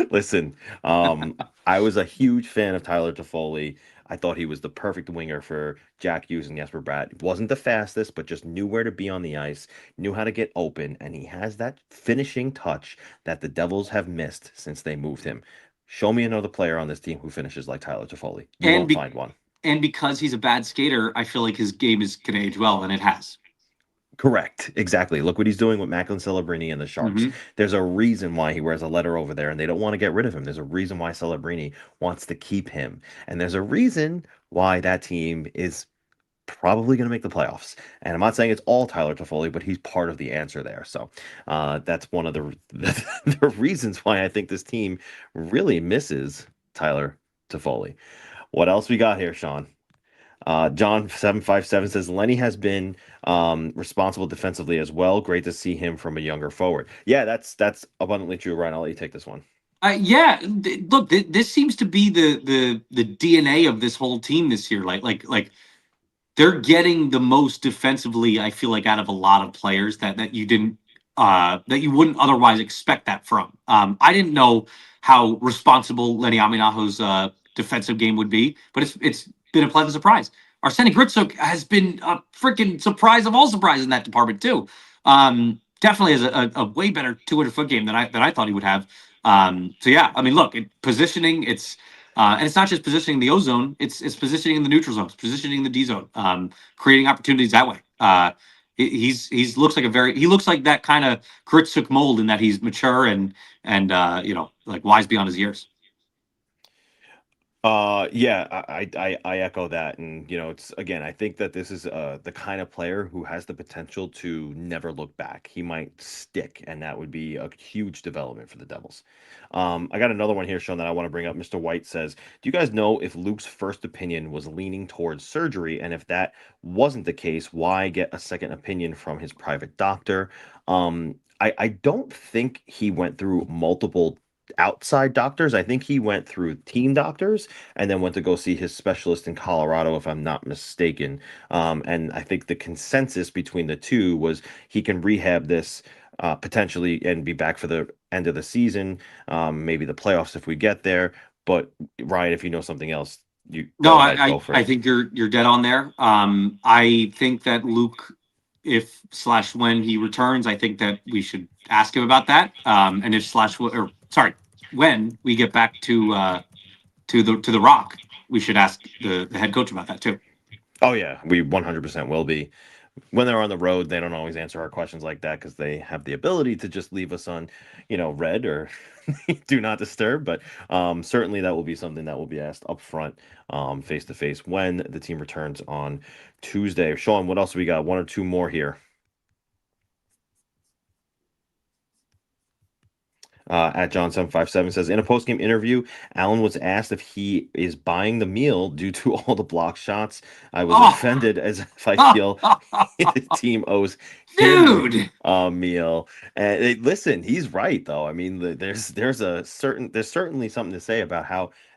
Listen, I was a huge fan of Tyler Toffoli. I thought he was the perfect winger for Jack Hughes and Jesper Bratt. Wasn't the fastest, but just knew where to be on the ice, knew how to get open, and he has that finishing touch that the Devils have missed since they moved him. Show me another player on this team who finishes like Tyler Toffoli. You And won't find one. and because he's a bad skater, I feel like his game is going to age well, and it has. Correct. Exactly. Look what he's doing with Macklin Celebrini and the Sharks. Mm-hmm. There's a reason why he wears a letter over there, and they don't want to get rid of him. There's a reason why Celebrini wants to keep him. And there's a reason why that team is probably going to make the playoffs. And I'm not saying it's all Tyler Toffoli, but he's part of the answer there. So that's one of the reasons why I think this team really misses Tyler Toffoli. What else we got here, Sean? John757 says Lenny has been responsible defensively as well. Great to see him from a younger forward. Yeah, that's abundantly true, Ryan. I'll let you take this one. Yeah, look, this seems to be the DNA of this whole team this year. Like they're getting the most defensively, I feel like, out of a lot of players that you didn't that you wouldn't otherwise expect that from. I didn't know how responsible Lenni Hämeenaho's defensive game would be, but it's been a pleasant surprise. Arseni Gritsuk has been a freaking surprise of all surprises in that department too. Definitely has a way better 200-foot game than I thought he would have. So yeah, I mean, look, positioning, and it's not just positioning in the O zone; it's positioning in the neutral zone, it's positioning in the D zone, creating opportunities that way. He's looks like he looks like that kind of Gritsuk mold in that he's mature and like wise beyond his years. Yeah, I echo that, and it's again, I think that this is the kind of player who has the potential to never look back. He might stick, and that would be a huge development for the Devils. I got another one here, Sean, that I want to bring up. Mr. White says, "Do you guys know if Luke's first opinion was leaning towards surgery, and if that wasn't the case, why get a second opinion from his private doctor?" I don't think he went through multiple outside doctors. I think he went through team doctors and then went to go see his specialist in Colorado, if I'm not mistaken. And I think the consensus between the two was he can rehab this potentially and be back for the end of the season, maybe the playoffs if we get there. But Ryan, if you know something else, you No, go ahead, go for I it. think you're dead on there. I think that Luke, if slash when he returns, I think that we should ask him about that. And if slash or sorry, when we get back to the Rock, we should ask the head coach about that too. Oh yeah, we 100% will be. When they're on the road, they don't always answer our questions like that because they have the ability to just leave us on, red or do not disturb. But certainly that will be something that will be asked up front, face to face when the team returns on Tuesday. Sean, what else we got? One or two more here. At John757 says in a postgame interview, Allen was asked if he is buying the meal due to all the block shots. I was offended as if I feel the team owes him Dude, a meal. And listen, he's right though. I mean, there's certainly something to say about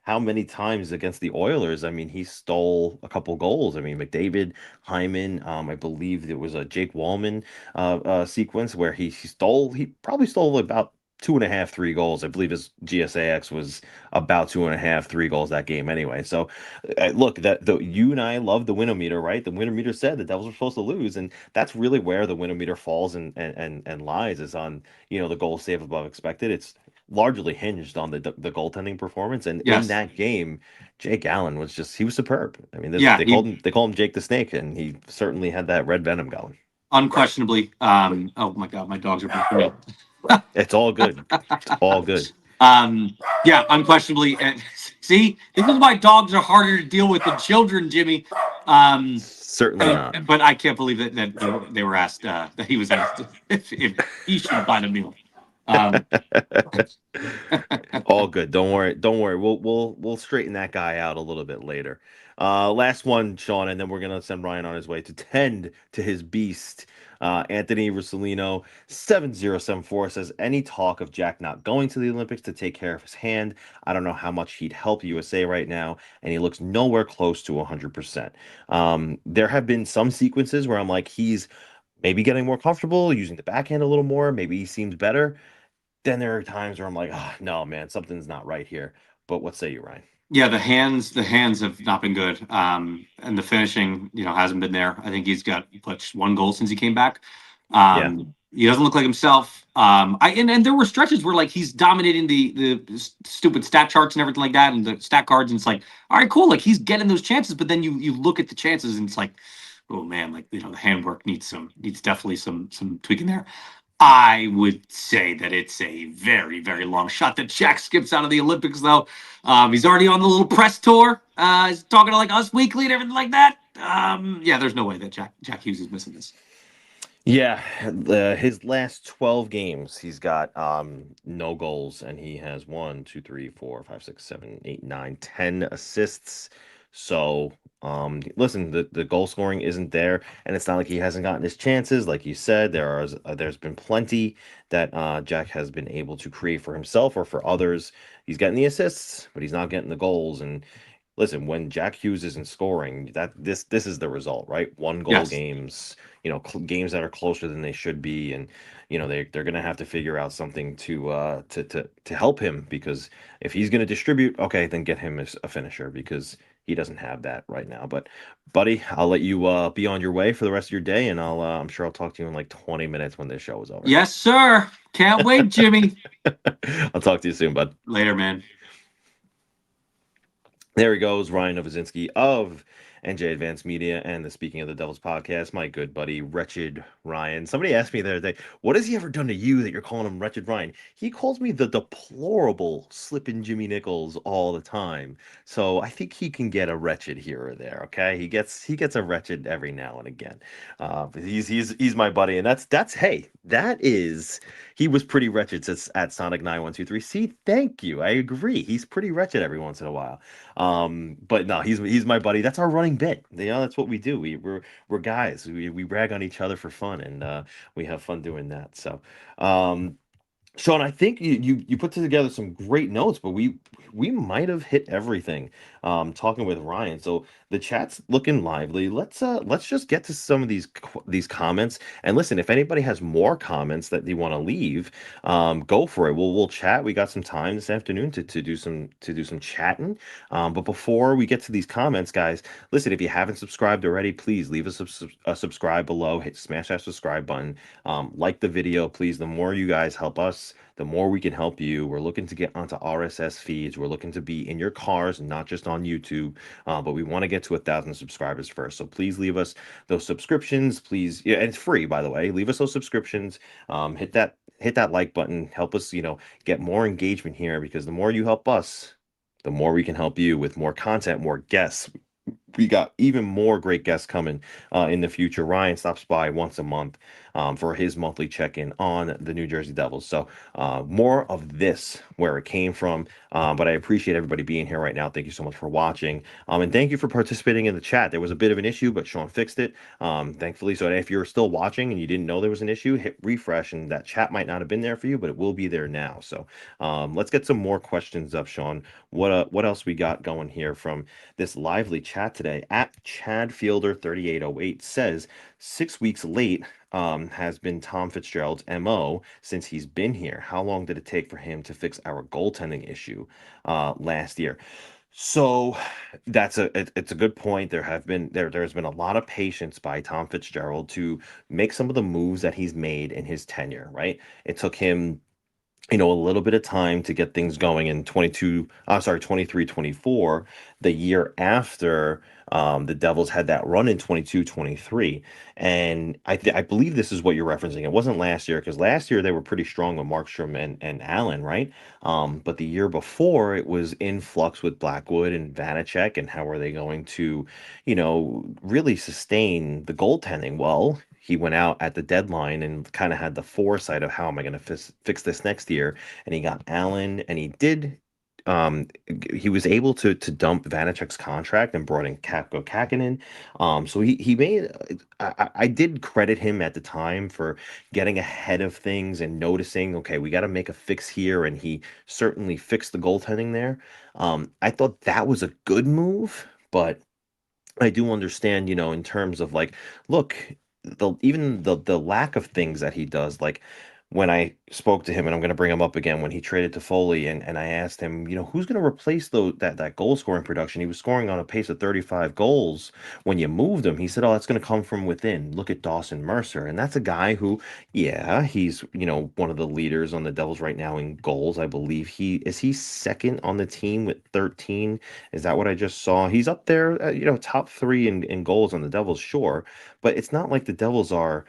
how many times against the Oilers. I mean, he stole a couple goals. I mean, McDavid, Hyman. I believe there was a Jake Wallman sequence where he probably stole about 2.5, 3 goals. I believe his GSAX was about 2.5, 3 goals that game anyway. So, look, you and I love the winometer, right? The winometer said the Devils were supposed to lose, and that's really where the winometer falls and lies is on the goal save above expected. It's largely hinged on the goaltending performance, and in yes, that game, Jake Allen he was superb. I mean, yeah, they call him Jake the Snake, and he certainly had that red venom going. unquestionably. Oh my God, my dogs are barking me. It's all good. It's all good. Yeah, unquestionably. And see, this is why dogs are harder to deal with than children, Jimmy. Certainly not. But I can't believe that they were asked that he was asked if he should buy the meal. Um, All good. Don't worry. Don't worry. We'll straighten that guy out a little bit later. Last one, Sean, and then we're gonna send Ryan on his way to tend to his beast. Anthony Russolino 7074 says any talk of Jack not going to the Olympics to take care of his hand. I don't know how much he'd help USA right now, and he looks nowhere close to 100%. There have been some sequences where I'm like, he's maybe getting more comfortable using the backhand a little more. Maybe he seems better. Then there are times where I'm like, oh, no, man, something's not right here. But what say you, Ryan? yeah, the hands have not been good, and the finishing, hasn't been there. I think he's got just one goal since he came back. Yeah. He doesn't look like himself. And there were stretches where like he's dominating the stupid stat charts and everything like that, and the stat cards, and it's like, all right, cool, like he's getting those chances, but then you look at the chances and it's like, oh man, like the handwork needs definitely some tweaking there. I would say that it's a very, very long shot that Jack skips out of the Olympics, though. He's already on the little press tour. He's talking to like Us Weekly and everything like that. Yeah, there's no way that Jack Hughes is missing this. Yeah, his last 12 games, he's got no goals, and he has 1, 2, 3, 4, 5, 6, 7, 8, 9, 10 assists. So, listen, the goal scoring isn't there, and it's not like he hasn't gotten his chances. Like you said, there's been plenty that Jack has been able to create for himself or for others. He's getting the assists, but he's not getting the goals. And listen, when Jack Hughes isn't scoring, this is the result, right? One goal Yes. games, games that are closer than they should be, and they're gonna have to figure out something to help him, because if he's gonna distribute, okay, then get him as a finisher, because he doesn't have that right now. But buddy, I'll let you be on your way for the rest of your day, and I'm sure I'll talk to you in like 20 minutes when this show is over. Yes, sir. Can't wait, Jimmy. I'll talk to you soon, bud. Later, man. There he goes, Ryan Novozinsky of NJ Advanced Media and the Speaking of the Devils podcast, my good buddy, Wretched Ryan. Somebody asked me the other day, what has he ever done to you that you're calling him Wretched Ryan? He calls me the deplorable slippin' Jimmy Nichols all the time. So I think he can get a wretched here or there, okay? He gets a wretched every now and again. But he's my buddy, and that's hey, that is he was pretty wretched at Sonic 9123. See, thank you. I agree. He's pretty wretched every once in a while. But no, he's my buddy. That's our running bit. That's what we do. We're guys. We brag on each other for fun, and we have fun doing that. So, um, Sean, I think you put together some great notes, but we might have hit everything. Talking with Ryan, so the chat's looking lively. Let's just get to some of these comments. And listen, if anybody has more comments that they want to leave, go for it. We'll chat. We got some time this afternoon to do some chatting. But before we get to these comments, guys, listen, if you haven't subscribed already, please leave us a subscribe below. Smash that subscribe button. Like the video, please. The more you guys help us, the more we can help you. We're looking to get onto RSS feeds. We're looking to be in your cars, not just on YouTube. But we want to get to 1,000 subscribers first. So please leave us those subscriptions, please. Yeah, and it's free, by the way. Leave us those subscriptions. Hit that like button. Help us, get more engagement here, because the more you help us, the more we can help you with more content, more guests. We got even more great guests coming in the future. Ryan stops by once a month for his monthly check-in on the New Jersey Devils. So more of this, where it came from. But I appreciate everybody being here right now. Thank you so much for watching. And thank you for participating in the chat. There was a bit of an issue, but Sean fixed it, thankfully. So if you're still watching and you didn't know there was an issue, hit refresh, and that chat might not have been there for you, but it will be there now. So let's get some more questions up, Sean. What else we got going here from this lively chat today? At Chadfielder3808 says 6 weeks late has been Tom Fitzgerald's MO since he's been here. How long did it take for him to fix our goaltending issue last year? So it's a good point. There's been a lot of patience by Tom Fitzgerald to make some of the moves that he's made in his tenure, right? It took him a little bit of time to get things going in 23, 24, the year after the Devils had that run in 22, 23. And I believe this is what you're referencing. It wasn't last year, because last year they were pretty strong with Markstrom and Allen, right? But the year before, it was in flux with Blackwood and Vanacek, and how are they going to, really sustain the goaltending? Well, he went out at the deadline and kind of had the foresight of, how am I going to fix this next year? And he got Allen, and he was able to dump Vanacek's contract and brought in Capco Kakinen. So he made. I did credit him at the time for getting ahead of things and noticing, okay, we got to make a fix here, and he certainly fixed the goaltending there. I thought that was a good move, but I do understand, in terms of, like, look, even the lack of things that he does, like when I spoke to him, and I'm going to bring him up again, when he traded Toffoli, and I asked him, who's going to replace that goal scoring production? He was scoring on a pace of 35 goals when you moved him. He said, "Oh, that's going to come from within. Look at Dawson Mercer," and that's a guy who, yeah, he's one of the leaders on the Devils right now in goals. I believe he's second on the team with 13. Is that what I just saw? He's up there, top three in goals on the Devils, sure, but it's not like the Devils are.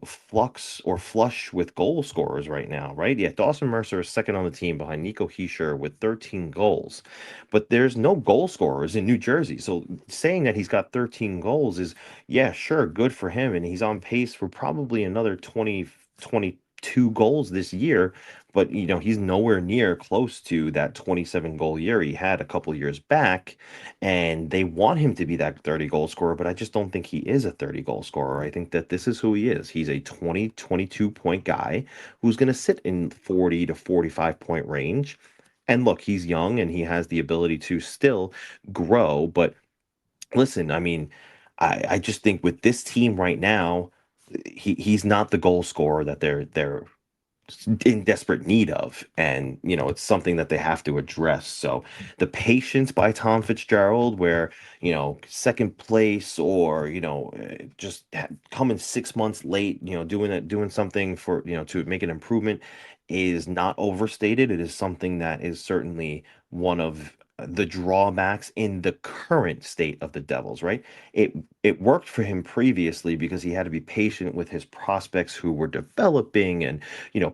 flux or flush with goal scorers right now, right? Yeah, Dawson Mercer is second on the team behind Nico Hischier with 13 goals, but there's no goal scorers in New Jersey. So saying that he's got 13 goals is, yeah, sure, good for him, and he's on pace for probably another 22 goals this year, but he's nowhere near close to that 27 goal year he had a couple years back, and they want him to be that 30 goal scorer, but I just don't think he is a 30 goal scorer. I think that this is who he is. He's a 20, 22 point guy who's going to sit in 40 to 45 point range. And look, he's young and he has the ability to still grow, but listen, I mean, I just think with this team right now, he's not the goal scorer that they're in desperate need of, and it's something that they have to address. So the patience by Tom Fitzgerald, where second place, or just coming 6 months late, doing something for to make an improvement, is not overstated. It is something that is certainly one of the drawbacks in the current state of the Devils, right? It worked for him previously because he had to be patient with his prospects who were developing, and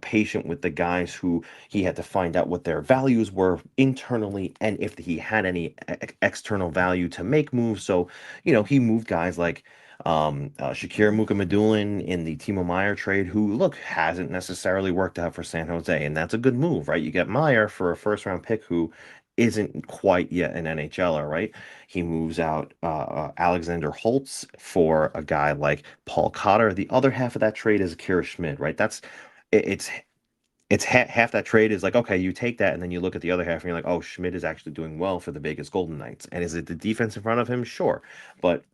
patient with the guys who he had to find out what their values were internally and if he had any external value to make moves. So, he moved guys like Shakir Mukhamadullin in the Timo Meyer trade, who, look, hasn't necessarily worked out for San Jose, and that's a good move, right? You get Meyer for a first round pick who isn't quite yet an NHLer, right? He moves out Alexander Holtz for a guy like Paul Cotter. The other half of that trade is Akira Schmid, right? It's half that trade is like, okay, you take that and then you look at the other half and you're like, oh, Schmidt is actually doing well for the Vegas Golden Knights. And is it the defense in front of him? Sure. But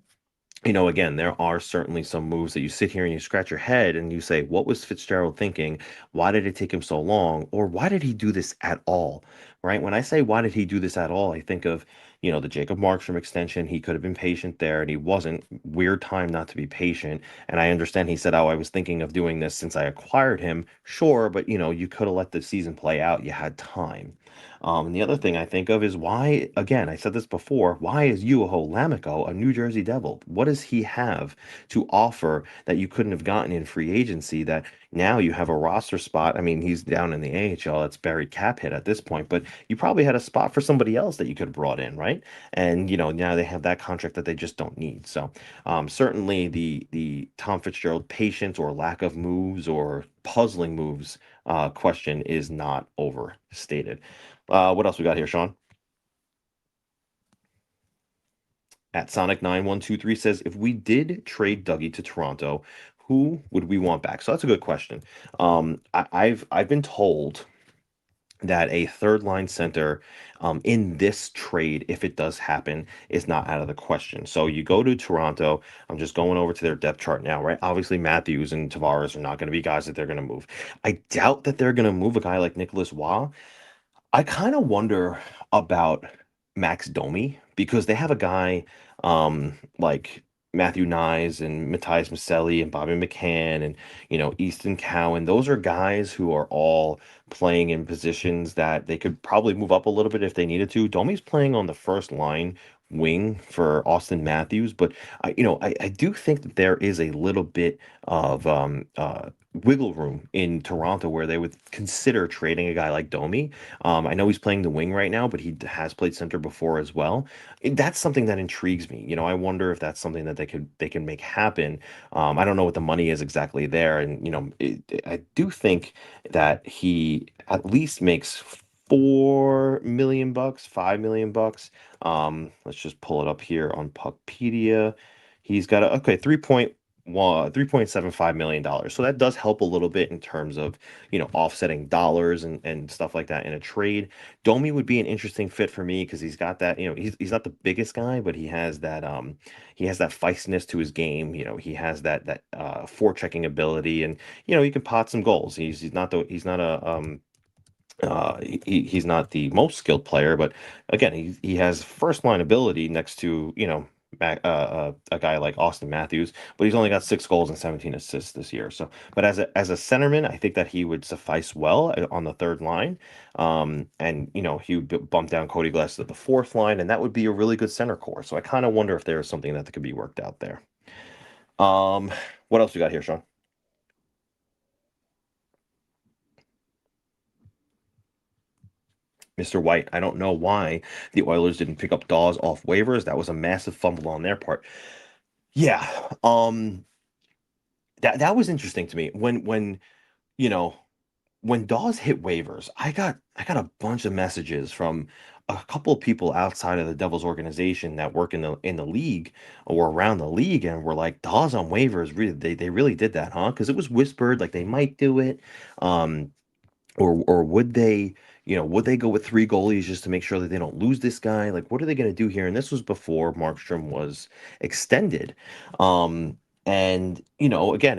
again, there are certainly some moves that you sit here and you scratch your head and you say, what was Fitzgerald thinking? Why did it take him so long? Or why did he do this at all? Right? When I say, why did he do this at all? I think of, the Jacob Markstrom extension. He could have been patient there and he wasn't. Weird time not to be patient. And I understand he said, oh, I was thinking of doing this since I acquired him. Sure, but you could have let the season play out. You had time. And the other thing I think of is, why, again, I said this before, why is Juho Lammikko a New Jersey Devil? What does he have to offer that you couldn't have gotten in free agency, that now you have a roster spot? I mean, he's down in the AHL. It's buried cap hit at this point, but you probably had a spot for somebody else that you could have brought in, right? And, now they have that contract that they just don't need. So certainly the Tom Fitzgerald patience or lack of moves or puzzling moves question is not overstated. What else we got here, Sean? At Sonic9123 says, if we did trade Dougie to Toronto, who would we want back? So that's a good question. I've been told that a third line center in this trade, if it does happen, is not out of the question. So you go to Toronto. I'm just going over to their depth chart now, right? Obviously, Matthews and Tavares are not going to be guys that they're going to move. I doubt that they're going to move a guy like Nicholas Waugh. I kind of wonder about Max Domi, because they have a guy like Matthew Nyes and Matthias Maselli and Bobby McCann and Easton Cowan. Those are guys who are all playing in positions that they could probably move up a little bit if they needed to. Domi's playing on the first line wing for Austin Matthews, but I do think that there is a little bit of wiggle room in Toronto where they would consider trading a guy like Domi. I know he's playing the wing right now, but he has played center before as well. That's something that intrigues me. I wonder if that's something that they can make happen. I don't know what the money is exactly there, and I do think that he at least makes $4 million, $5 million. Let's just pull it up here on Puckpedia. He's got a okay 3.75 million dollars. So that does help a little bit in terms of offsetting dollars and stuff like that in a trade. Domi would be an interesting fit for me because he's got that, he's not the biggest guy, but he has that feistiness to his game. He has that forechecking ability, and he can pot some goals. He's not he's not the most skilled player, but again, he has first line ability next to a guy like Austin Matthews, but he's only got 6 goals and 17 assists this year. So, but as a centerman, I think that he would suffice well on the third line, and he would bump down Cody Glass to the fourth line, and that would be a really good center core. So I kind of wonder if there is something that could be worked out there. Um, what else we got here, Sean? Mr. White. I don't know why the Oilers didn't pick up Daws off waivers. That was a massive fumble on their part. Yeah, that was interesting to me when you know when Dawes hit waivers. I got a bunch of messages from a couple of people outside of the Devils organization that work in the league or around the league, and were like, Dawes on waivers, really, they really did that, huh? Because it was whispered like they might do it. Um, or would they, would they go with three goalies just to make sure that they don't lose this guy? Like, what are they going to do here? And this was before Markstrom was extended. Um, and again,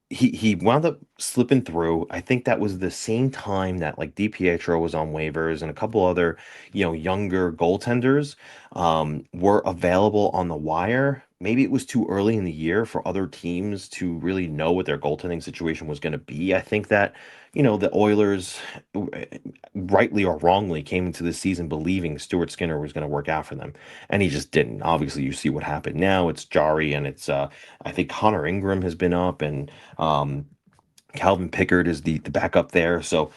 he wound up slipping through. I think that was the same time that like DiPietro was on waivers and a couple other, younger goaltenders were available on the wire. Maybe it was too early in the year for other teams to really know what their goaltending situation was going to be. I think that, the Oilers, rightly or wrongly, came into the season believing Stuart Skinner was going to work out for them, and he just didn't. Obviously, you see what happened now. It's Jari, and it's I think Connor Ingram has been up, and Calvin Pickard is the backup there. So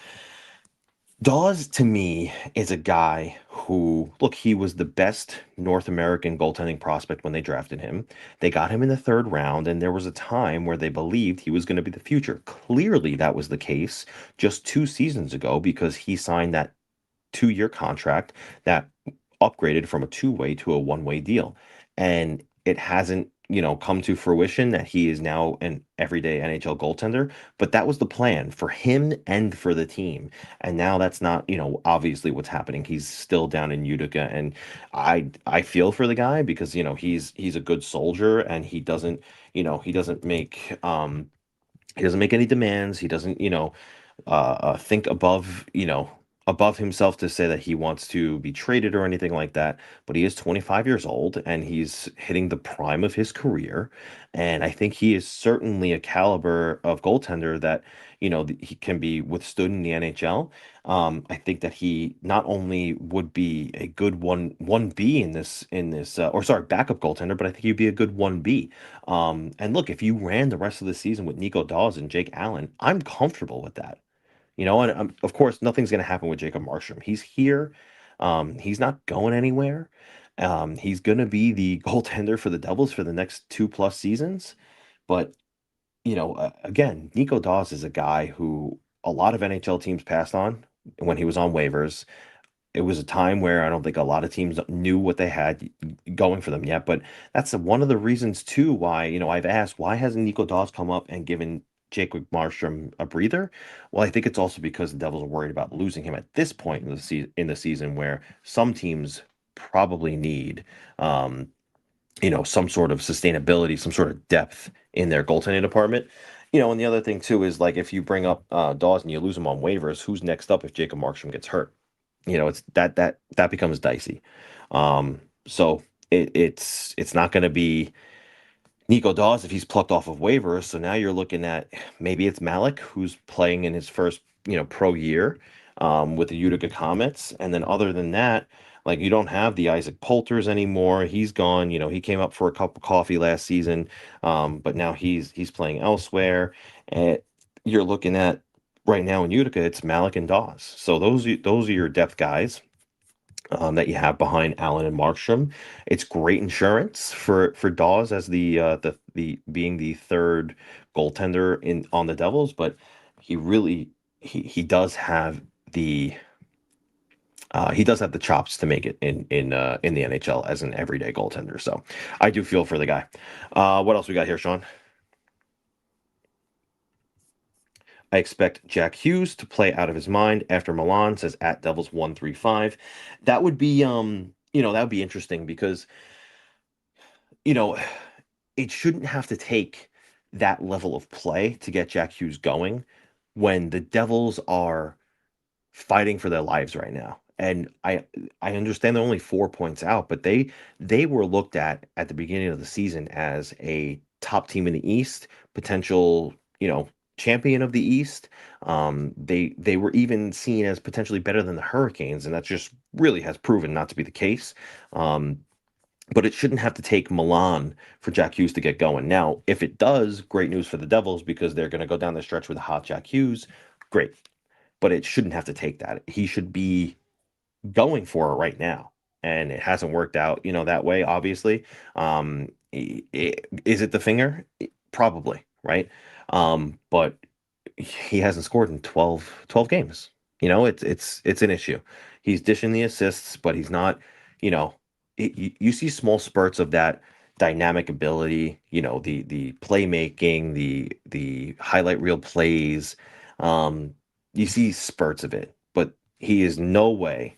Dawes to me is a guy who, look, he was the best North American goaltending prospect when they drafted him. They got him in the third round, and there was a time where they believed he was going to be the future. Clearly, that was the case just 2 seasons ago because he signed that 2-year contract that upgraded from a two-way to a one-way deal. And it hasn't, come to fruition that he is now an everyday NHL goaltender, but that was the plan for him and for the team. And now that's not, obviously what's happening. He's still down in Utica, and I feel for the guy because, he's a good soldier, and he doesn't make any demands. He doesn't, think above himself to say that he wants to be traded or anything like that. But he is 25 years old, and he's hitting the prime of his career. And I think he is certainly a caliber of goaltender that, he can be withstood in the NHL. I think that he not only would be a good one B in this or sorry, backup goaltender, but I think he'd be a good 1B. And look, if you ran the rest of the season with Nico Daws and Jake Allen, I'm comfortable with that. And of course, nothing's going to happen with Jacob Markstrom. He's here. He's not going anywhere. He's going to be the goaltender for the Devils for the next 2+ seasons. But, again, Nico Daws is a guy who a lot of NHL teams passed on when he was on waivers. It was a time where I don't think a lot of teams knew what they had going for them yet. But that's one of the reasons, too, why, I've asked, why hasn't Nico Daws come up and given Jacob Markstrom a breather? Well, I think it's also because the Devils are worried about losing him at this point in the season where some teams probably need, some sort of sustainability, some sort of depth in their goaltending department. And the other thing, too, is like if you bring up Daws and you lose him on waivers, who's next up if Jacob Markstrom gets hurt? It's that becomes dicey. So it's not going to be Nico Daws if he's plucked off of waivers. So now you're looking at maybe it's Malik who's playing in his first pro year with the Utica Comets, and then other than that, like you don't have the Isaac Poulters anymore. He's gone. He came up for a cup of coffee last season, but now he's playing elsewhere. And you're looking at right now in Utica, it's Malik and Dawes. So those are your depth guys that you have behind Allen and Markstrom. It's great insurance for Dawes as the being the third goaltender on the Devils, but he really he does have the chops to make it in the NHL as an everyday goaltender. So I do feel for the guy. What else we got here, Sean? I expect Jack Hughes to play out of his mind after Milan, says at Devils 135. That would be that would be interesting because you know it shouldn't have to take that level of play to get Jack Hughes going when the Devils are fighting for their lives right now. And I understand they're only 4 points out, but they were looked at the beginning of the season as a top team in the East, potential, champion of the East. They were even seen as potentially better than the Hurricanes, and that just really has proven not to be the case. But it shouldn't have to take Milan for Jack Hughes to get going. Now, if it does, great news for the Devils because they're going to go down the stretch with a hot Jack Hughes. Great. but it shouldn't have to take that. He should be going for it right now, and it hasn't worked out, that way, obviously. Is it the finger? Probably, right? But he hasn't scored in 12 games. It's an issue. He's dishing the assists, but he's not, you know, you see small spurts of that dynamic ability, the playmaking, the highlight reel plays. Um, you see spurts of it, but he is no way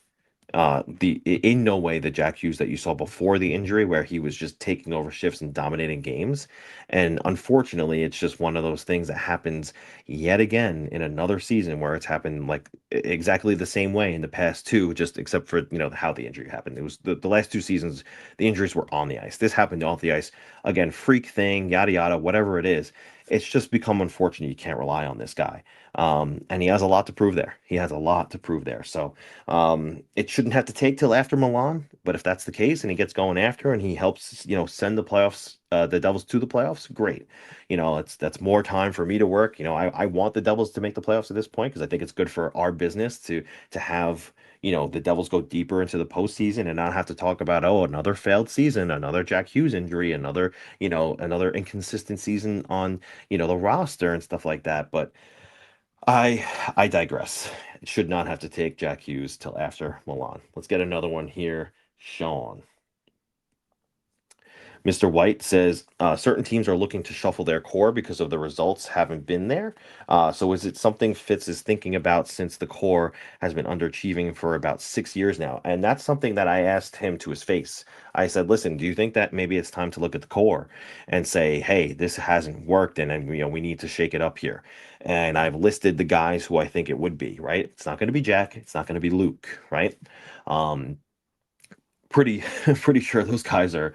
in no way the Jack Hughes that you saw before the injury, where he was just taking over shifts and dominating games. And unfortunately, it's just one of those things that happens yet again in another season, where it's happened like exactly the same way in the past two, just except for how the injury happened. It was the last two seasons, the injuries were on the ice. This happened off the ice again, freak thing, yada yada, whatever it is. It's just become unfortunate. You can't rely on this guy. And he has a lot to prove there. He has a lot to prove there. So it shouldn't have to take till after Milan, but if that's the case and he gets going after and he helps, send the playoffs, the Devils to the playoffs, great. That's more time for me to work. I want the Devils to make the playoffs at this point because I think it's good for our business to have, the Devils go deeper into the postseason and not have to talk about, oh, another failed season, another Jack Hughes injury, another inconsistent season on, the roster and stuff like that. But I digress. It should not have to take Jack Hughes till after Milan. Let's get another one here. Sean. Mr. White says certain teams are looking to shuffle their core because of the results haven't been there. So is it something Fitz is thinking about since the core has been underachieving for about 6 years now? And that's something that I asked him to his face. I said, listen, do you think that maybe it's time to look at the core and say, hey, this hasn't worked and we need to shake it up here? And I've listed the guys who I think it would be, right? It's not going to be Jack. It's not going to be Luke, right? Um, pretty pretty sure those guys are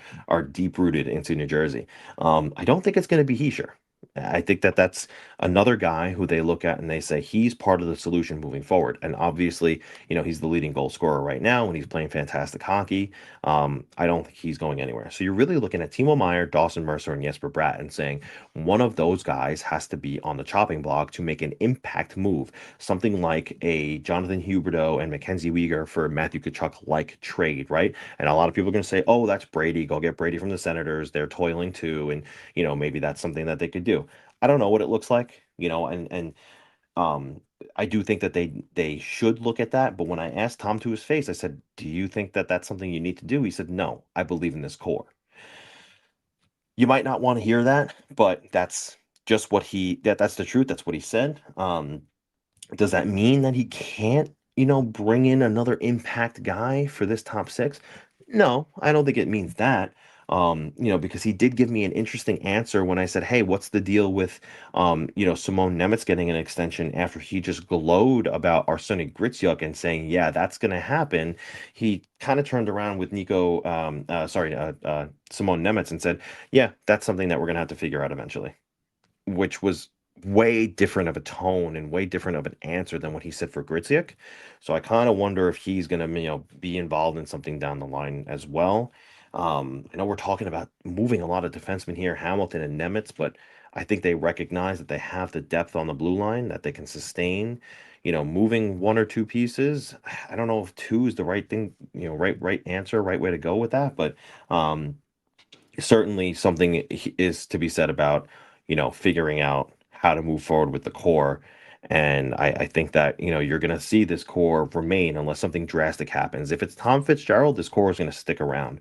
deep rooted into New Jersey. I don't think it's going to be Heischer. I think that's another guy who they look at and they say he's part of the solution moving forward. And obviously, he's the leading goal scorer right now and he's playing fantastic hockey. I don't think he's going anywhere. So you're really looking at Timo Meier, Dawson Mercer, and Jesper Bratt and saying one of those guys has to be on the chopping block to make an impact move, something like a Jonathan Huberdeau and Mackenzie Weegar for Matthew Tkachuk like trade, right? And a lot of people are going to say, oh, that's Brady. Go get Brady from the Senators. They're toiling too. And, maybe that's something that they could do. I don't know what it looks like, and um, I do think that they should look at that. But when I asked Tom to his face, I said, do you think that that's something you need to do? He said, no, I believe in this core. You might not want to hear that, but that's just that's the truth. That's what he said. Does that mean that he can't, bring in another impact guy for this top six? No, I don't think it means that. Because he did give me an interesting answer when I said, "Hey, what's the deal with, Simon Nemec getting an extension?" After he just glowed about Arseniy Gritsuk and saying, "Yeah, that's going to happen." He kind of turned around with Simon Nemec and said, "Yeah, that's something that we're going to have to figure out eventually," which was way different of a tone and way different of an answer than what he said for Gritsuk. So I kind of wonder if he's going to, be involved in something down the line as well. I know we're talking about moving a lot of defensemen here, Hamilton and Nemitz, but I think they recognize that they have the depth on the blue line that they can sustain. Moving one or two pieces. I don't know if two is the right thing, right answer, right way to go with that, but certainly something is to be said about figuring out how to move forward with the core. And I think that you're going to see this core remain unless something drastic happens. If it's Tom Fitzgerald, this core is going to stick around.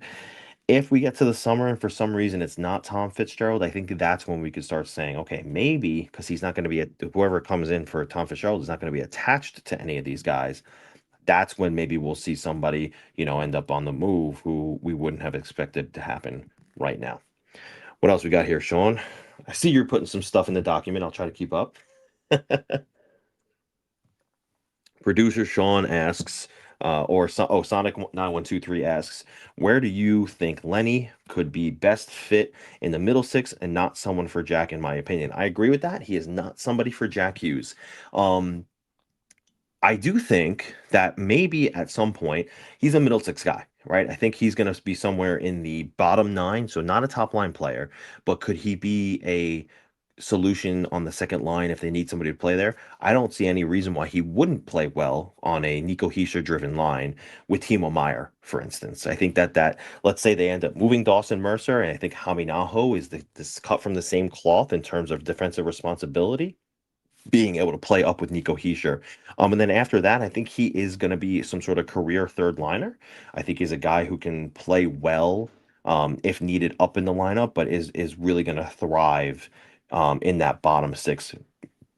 If we get to the summer and for some reason it's not Tom Fitzgerald, I think that's when we could start saying, okay, maybe because he's not going to be whoever comes in for Tom Fitzgerald is not going to be attached to any of these guys. That's when maybe we'll see somebody end up on the move who we wouldn't have expected to happen right now. What else we got here, Sean? I see you're putting some stuff in the document. I'll try to keep up. Producer Sean asks, Sonic9123 asks, where do you think Lenny could be best fit in the middle six and not someone for Jack, in my opinion? I agree with that. He is not somebody for Jack Hughes. I do think that maybe at some point he's a middle six guy, right? I think he's going to be somewhere in the bottom nine, so not a top line player, but could he be solution on the second line if they need somebody to play there. I don't see any reason why he wouldn't play well on a Nico Hischier driven line with Timo Meier, for instance. I think that let's say they end up moving Dawson Mercer, and I think Hämeenaho is this cut from the same cloth in terms of defensive responsibility, being able to play up with Nico Hischier. And then after that, I think he is going to be some sort of career third liner. I think he's a guy who can play well if needed up in the lineup, but is really going to thrive in that bottom six,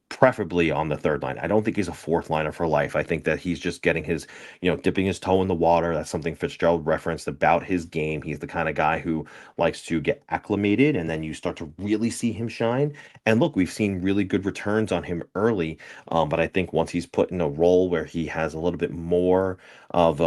preferably on the third line. I don't think he's a fourth liner for life. I think that he's just getting his, dipping his toe in the water. That's something Fitzgerald referenced about his game. He's the kind of guy who likes to get acclimated, and then you start to really see him shine. And look, we've seen really good returns on him early, but I think once he's put in a role where he has a little bit more of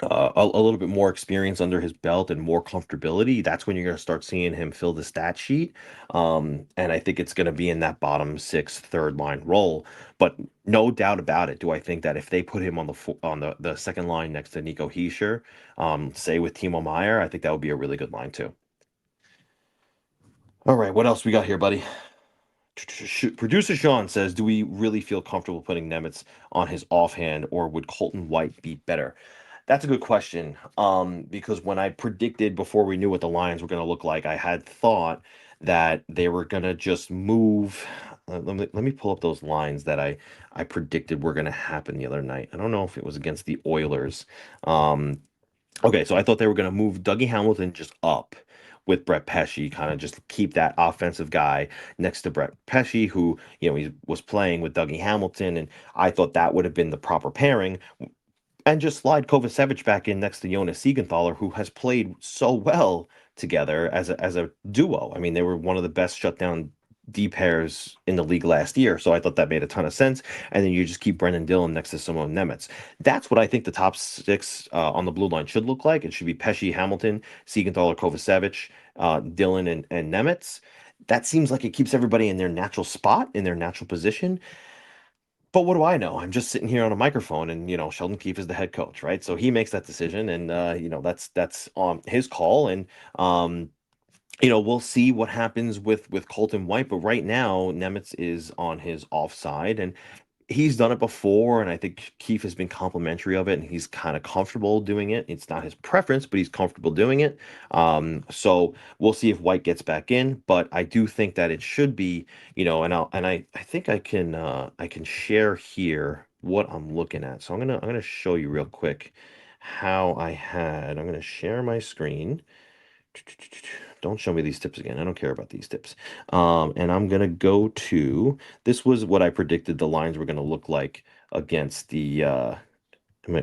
a little bit more experience under his belt and more comfortability, that's when you're going to start seeing him fill the stat sheet. And I think it's going to be in that bottom six, third line role. But no doubt about it, do I think that if they put him on the second line next to Nico Hischier, say with Timo Meier, I think that would be a really good line too. All right, what else we got here, buddy? Producer Sean says, do we really feel comfortable putting Nemec on his offhand, or would Colton White be better? That's a good question. Because when I predicted before we knew what the Lions were going to look like, I had thought that they were going to just move. Let me pull up those lines that I predicted were going to happen the other night. I don't know if it was against the Oilers. Okay, so I thought they were going to move Dougie Hamilton just up with Brett Pesce, kind of just keep that offensive guy next to Brett Pesce, who, he was playing with Dougie Hamilton, and I thought that would have been the proper pairing, and just slide Kovacevic back in next to Jonas Siegenthaler, who has played so well together as a duo. I mean, they were one of the best shutdown D pairs in the league last year, so I thought that made a ton of sense. And then you just keep Brendan Dillon next to Simon Nemec. That's what I think the top six on the blue line should look like. It should be Pesce, Hamilton, Siegenthaler, Kovacevic, Dillon, and Nemec. That seems like it keeps everybody in their natural spot, in their natural position. But what do I know? I'm just sitting here on a microphone, and Sheldon Keefe is the head coach, right? So he makes that decision, and that's on his call, and we'll see what happens with Colton White. But right now, Nemec is on his offside, and he's done it before, and I think Keefe has been complimentary of it, and he's kind of comfortable doing it. It's not his preference, but he's comfortable doing it. So we'll see if White gets back in, but I do think that it should be, I think I can share here what I'm looking at. So I'm gonna show you real quick how I'm gonna share my screen. Don't show me these tips again. I don't care about these tips. And I'm going to go to, this was what I predicted the lines were going to look like against the, are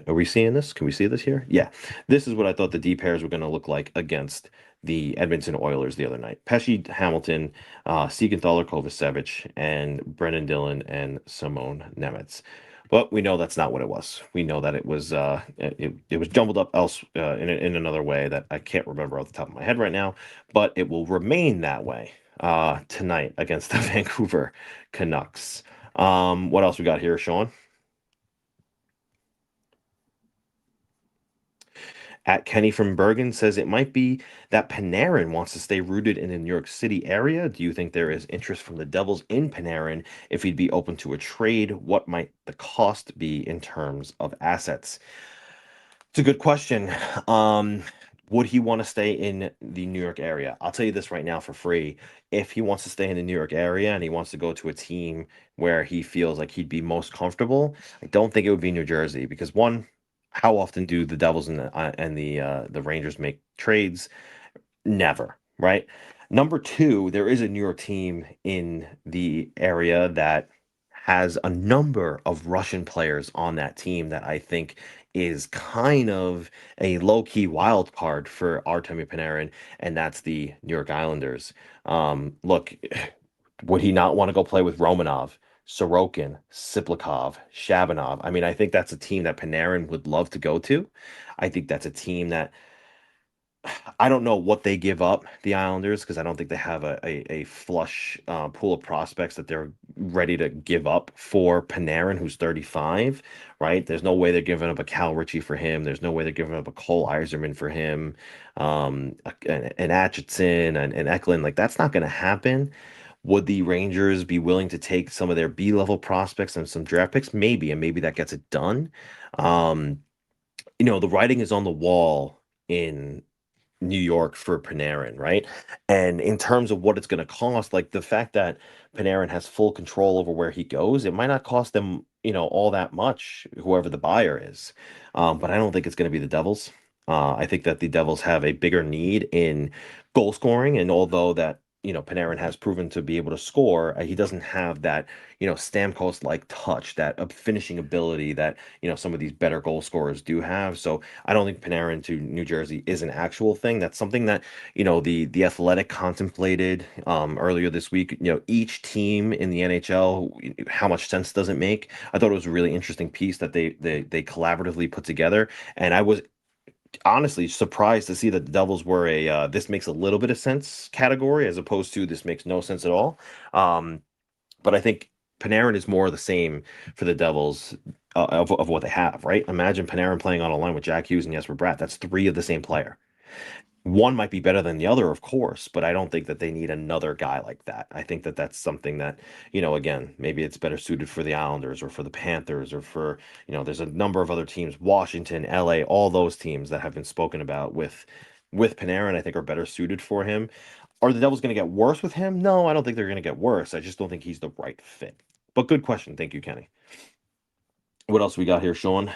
we seeing this? Can we see this here? Yeah. This is what I thought the D pairs were going to look like against the Edmonton Oilers the other night. Pesce, Hamilton, Siegenthaler, Kovacevic, and Brendan Dillon and Simon Nemec. But we know that's not what it was. We know that it was it was jumbled up else in another way that I can't remember off the top of my head right now. But it will remain that way tonight against the Vancouver Canucks. What else we got here, Sean? At Kenny from Bergen says it might be that Panarin wants to stay rooted in the New York City area. Do you think there is interest from the Devils in Panarin? If he'd be open to a trade, what might the cost be in terms of assets? It's a good question. Would he want to stay in the New York area? I'll tell you this right now for free. If he wants to stay in the New York area and he wants to go to a team where he feels like he'd be most comfortable, I don't think it would be New Jersey, because one, how often do the Devils and the Rangers make trades? Never, right? Number two, there is a New York team in the area that has a number of Russian players on that team that I think is kind of a low-key wild card for Artemi Panarin, and that's the New York Islanders. Look, would he not want to go play with Romanov, Sorokin, Siplikov, Shabanov? I mean, I think that's a team that Panarin would love to go to. I think that's a team that I don't know what they give up, the Islanders, because I don't think they have a flush pool of prospects that they're ready to give up for Panarin, who's 35, right? There's no way they're giving up a Cal Ritchie for him. There's no way they're giving up a Cole Eiserman for him, an Atchison, and Eklund. Like, that's not going to happen. Would the Rangers be willing to take some of their B-level prospects and some draft picks? Maybe, and maybe that gets it done. Um, the writing is on the wall in New York for Panarin, right? And in terms of what it's going to cost, like the fact that Panarin has full control over where he goes, it might not cost them, all that much, whoever the buyer is. But I don't think it's going to be the Devils. I think that the Devils have a bigger need in goal scoring, and although that Panarin has proven to be able to score, he doesn't have that Stamkos like touch, that finishing ability that some of these better goal scorers do have. So I don't think Panarin to New Jersey is an actual thing. That's something that the Athletic contemplated earlier this week. Each team in the NHL, how much sense does it make? I thought it was a really interesting piece that they collaboratively put together, and I was honestly surprised to see that the Devils were a this makes a little bit of sense category as opposed to this makes no sense at all. Um, but I think Panarin is more the same for the Devils of what they have, right? Imagine Panarin playing on a line with Jack Hughes and Jesper Bratt. That's three of the same player. One might be better than the other, of course, but I don't think that they need another guy like that. I think that that's something that, again, maybe it's better suited for the Islanders or for the Panthers or for, there's a number of other teams, Washington, LA, all those teams that have been spoken about with Panarin, I think are better suited for him. Are the Devils going to get worse with him? No, I don't think they're going to get worse. I just don't think he's the right fit. But good question. Thank you, Kenny. What else we got here, Sean?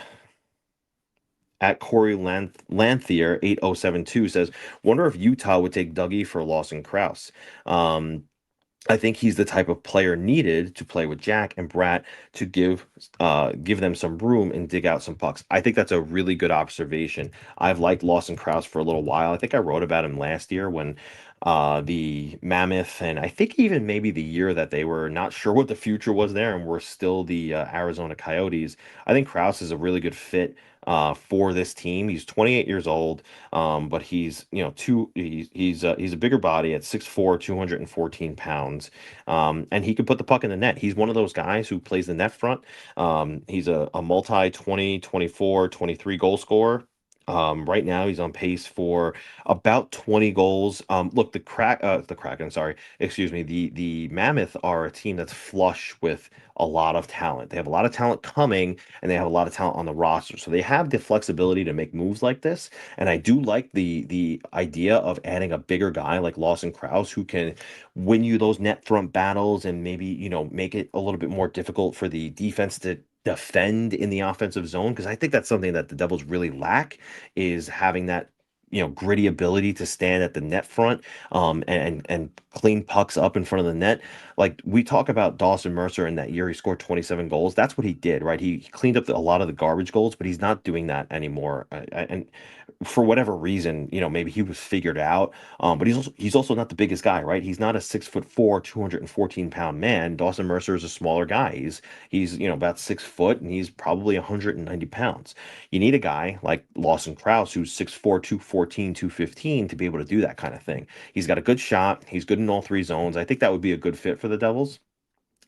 At Corey Lanthier 8072 says, wonder if Utah would take Dougie for Lawson Crouse. I think he's the type of player needed to play with Jack and Bratt to give them some room and dig out some pucks. I think that's a really good observation. I've liked Lawson Crouse for a little while. I think I wrote about him last year when the Mammoth, and I think even maybe the year that they were not sure what the future was there and were still the Arizona Coyotes. I think Crouse is a really good fit for this team. He's 28 years old, but he's he's a bigger body at 6'4", 214 pounds, and he can put the puck in the net. He's one of those guys who plays the net front. He's a multi 20, 24, 23 goal scorer. Right now he's on pace for about 20 goals. Look, the Kraken, sorry, excuse me. The Mammoth are a team that's flush with a lot of talent. They have a lot of talent coming, and they have a lot of talent on the roster. So they have the flexibility to make moves like this. And I do like the idea of adding a bigger guy like Lawson Crouse who can win you those net front battles and maybe, make it a little bit more difficult for the defense to defend in the offensive zone, because I think that's something that the Devils really lack, is having that gritty ability to stand at the net front and clean pucks up in front of the net. Like we talk about Dawson Mercer in that year, he scored 27 goals. That's what he did, right? He cleaned up a lot of the garbage goals, but he's not doing that anymore. And for whatever reason, maybe he was figured out. But he's also not the biggest guy, right? He's not a 6'4", 214-pound man. Dawson Mercer is a smaller guy. He's about 6 foot, and he's probably 190 pounds. You need a guy like Lawson Crouse who's 6'4", 214, 215 to be able to do that kind of thing. He's got a good shot. He's good in all three zones. I think that would be a good fit for the Devils.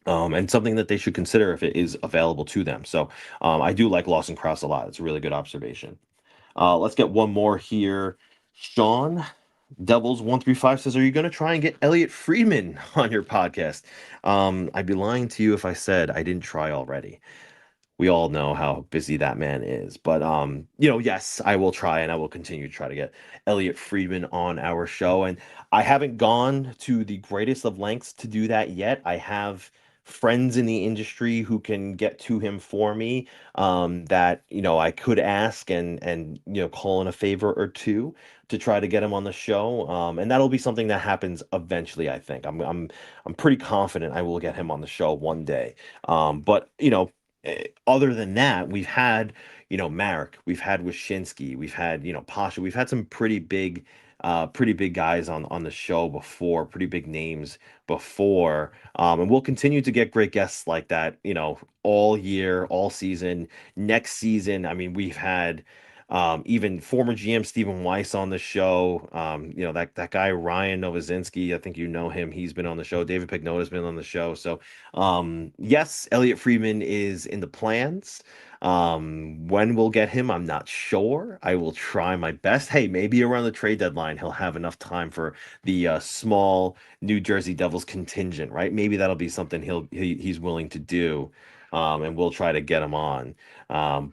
And something that they should consider if it is available to them. So I do like Lawson Crouse a lot. It's a really good observation. Let's get one more here. Sean Devils 135 says, "Are you going to try and get Elliotte Friedman on your podcast?" I'd be lying to you if I said I didn't try already. We all know how busy that man is, but yes, I will try, and I will continue to try to get Elliotte Friedman on our show. And I haven't gone to the greatest of lengths to do that yet. I have friends in the industry who can get to him for me, that I could ask and call in a favor or two to try to get him on the show. And that'll be something that happens eventually. I think I'm pretty confident I will get him on the show one day. But other than that, we've had, Marek, we've had Wyshynski, we've had, Pasha, we've had some pretty big guys on the show before, pretty big names before. And we'll continue to get great guests like that, all year, all season. Next season, I mean, we've had even former GM Stephen Weiss on the show. That guy Ryan Novozinsky, I think you know him. He's been on the show. David Pagnotta's been on the show. So yes, Elliotte Friedman is in the plans. When we'll get him, I'm not sure. I will try my best. Hey, maybe around the trade deadline, he'll have enough time for the small New Jersey Devils contingent, right? Maybe that'll be something he's willing to do, and we'll try to get him on.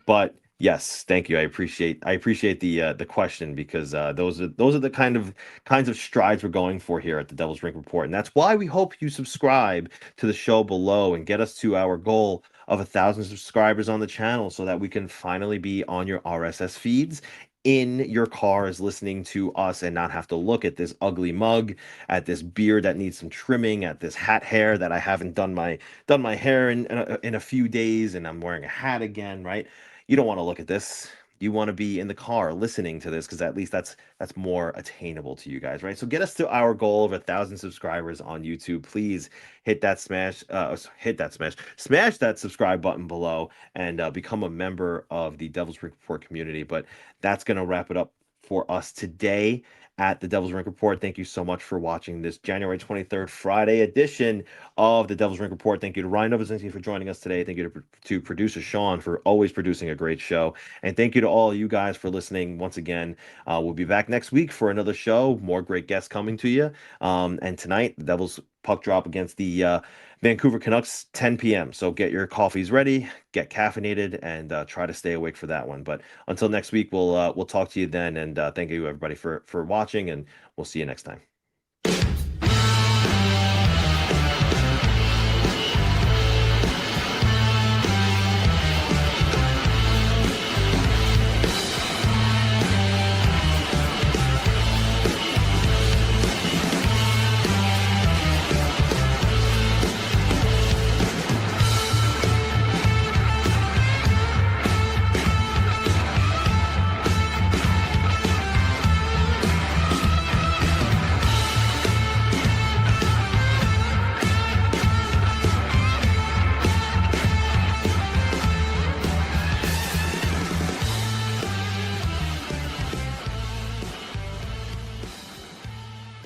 But yes, thank you. I appreciate the question because those are the kinds of strides we're going for here at the Devils Rink Report, and that's why we hope you subscribe to the show below and get us to our goal of 1,000 subscribers on the channel so that we can finally be on your RSS feeds in your cars listening to us and not have to look at this ugly mug, at this beard that needs some trimming, at this hat hair that I haven't done my hair in a few days and I'm wearing a hat again, right? You don't want to look at this. You want to be in the car listening to this because at least that's more attainable to you guys, right? So get us to our goal of 1,000 subscribers on YouTube. Please smash that subscribe button below and become a member of the Devils Rink Report community. But that's gonna wrap it up for us today at the Devils Rink Report. Thank you so much for watching this January 23rd Friday edition of the Devils Rink Report. Thank you to Ryan Novozinsky for joining us today. Thank you to producer Sean for always producing a great show. And thank you to all you guys for listening once again. We'll be back next week for another show. More great guests coming to you. And tonight, the Devils puck drop against the Vancouver Canucks, 10 p.m. So get your coffees ready, get caffeinated, and try to stay awake for that one. But until next week, we'll talk to you then. And thank you everybody for watching, and we'll see you next time.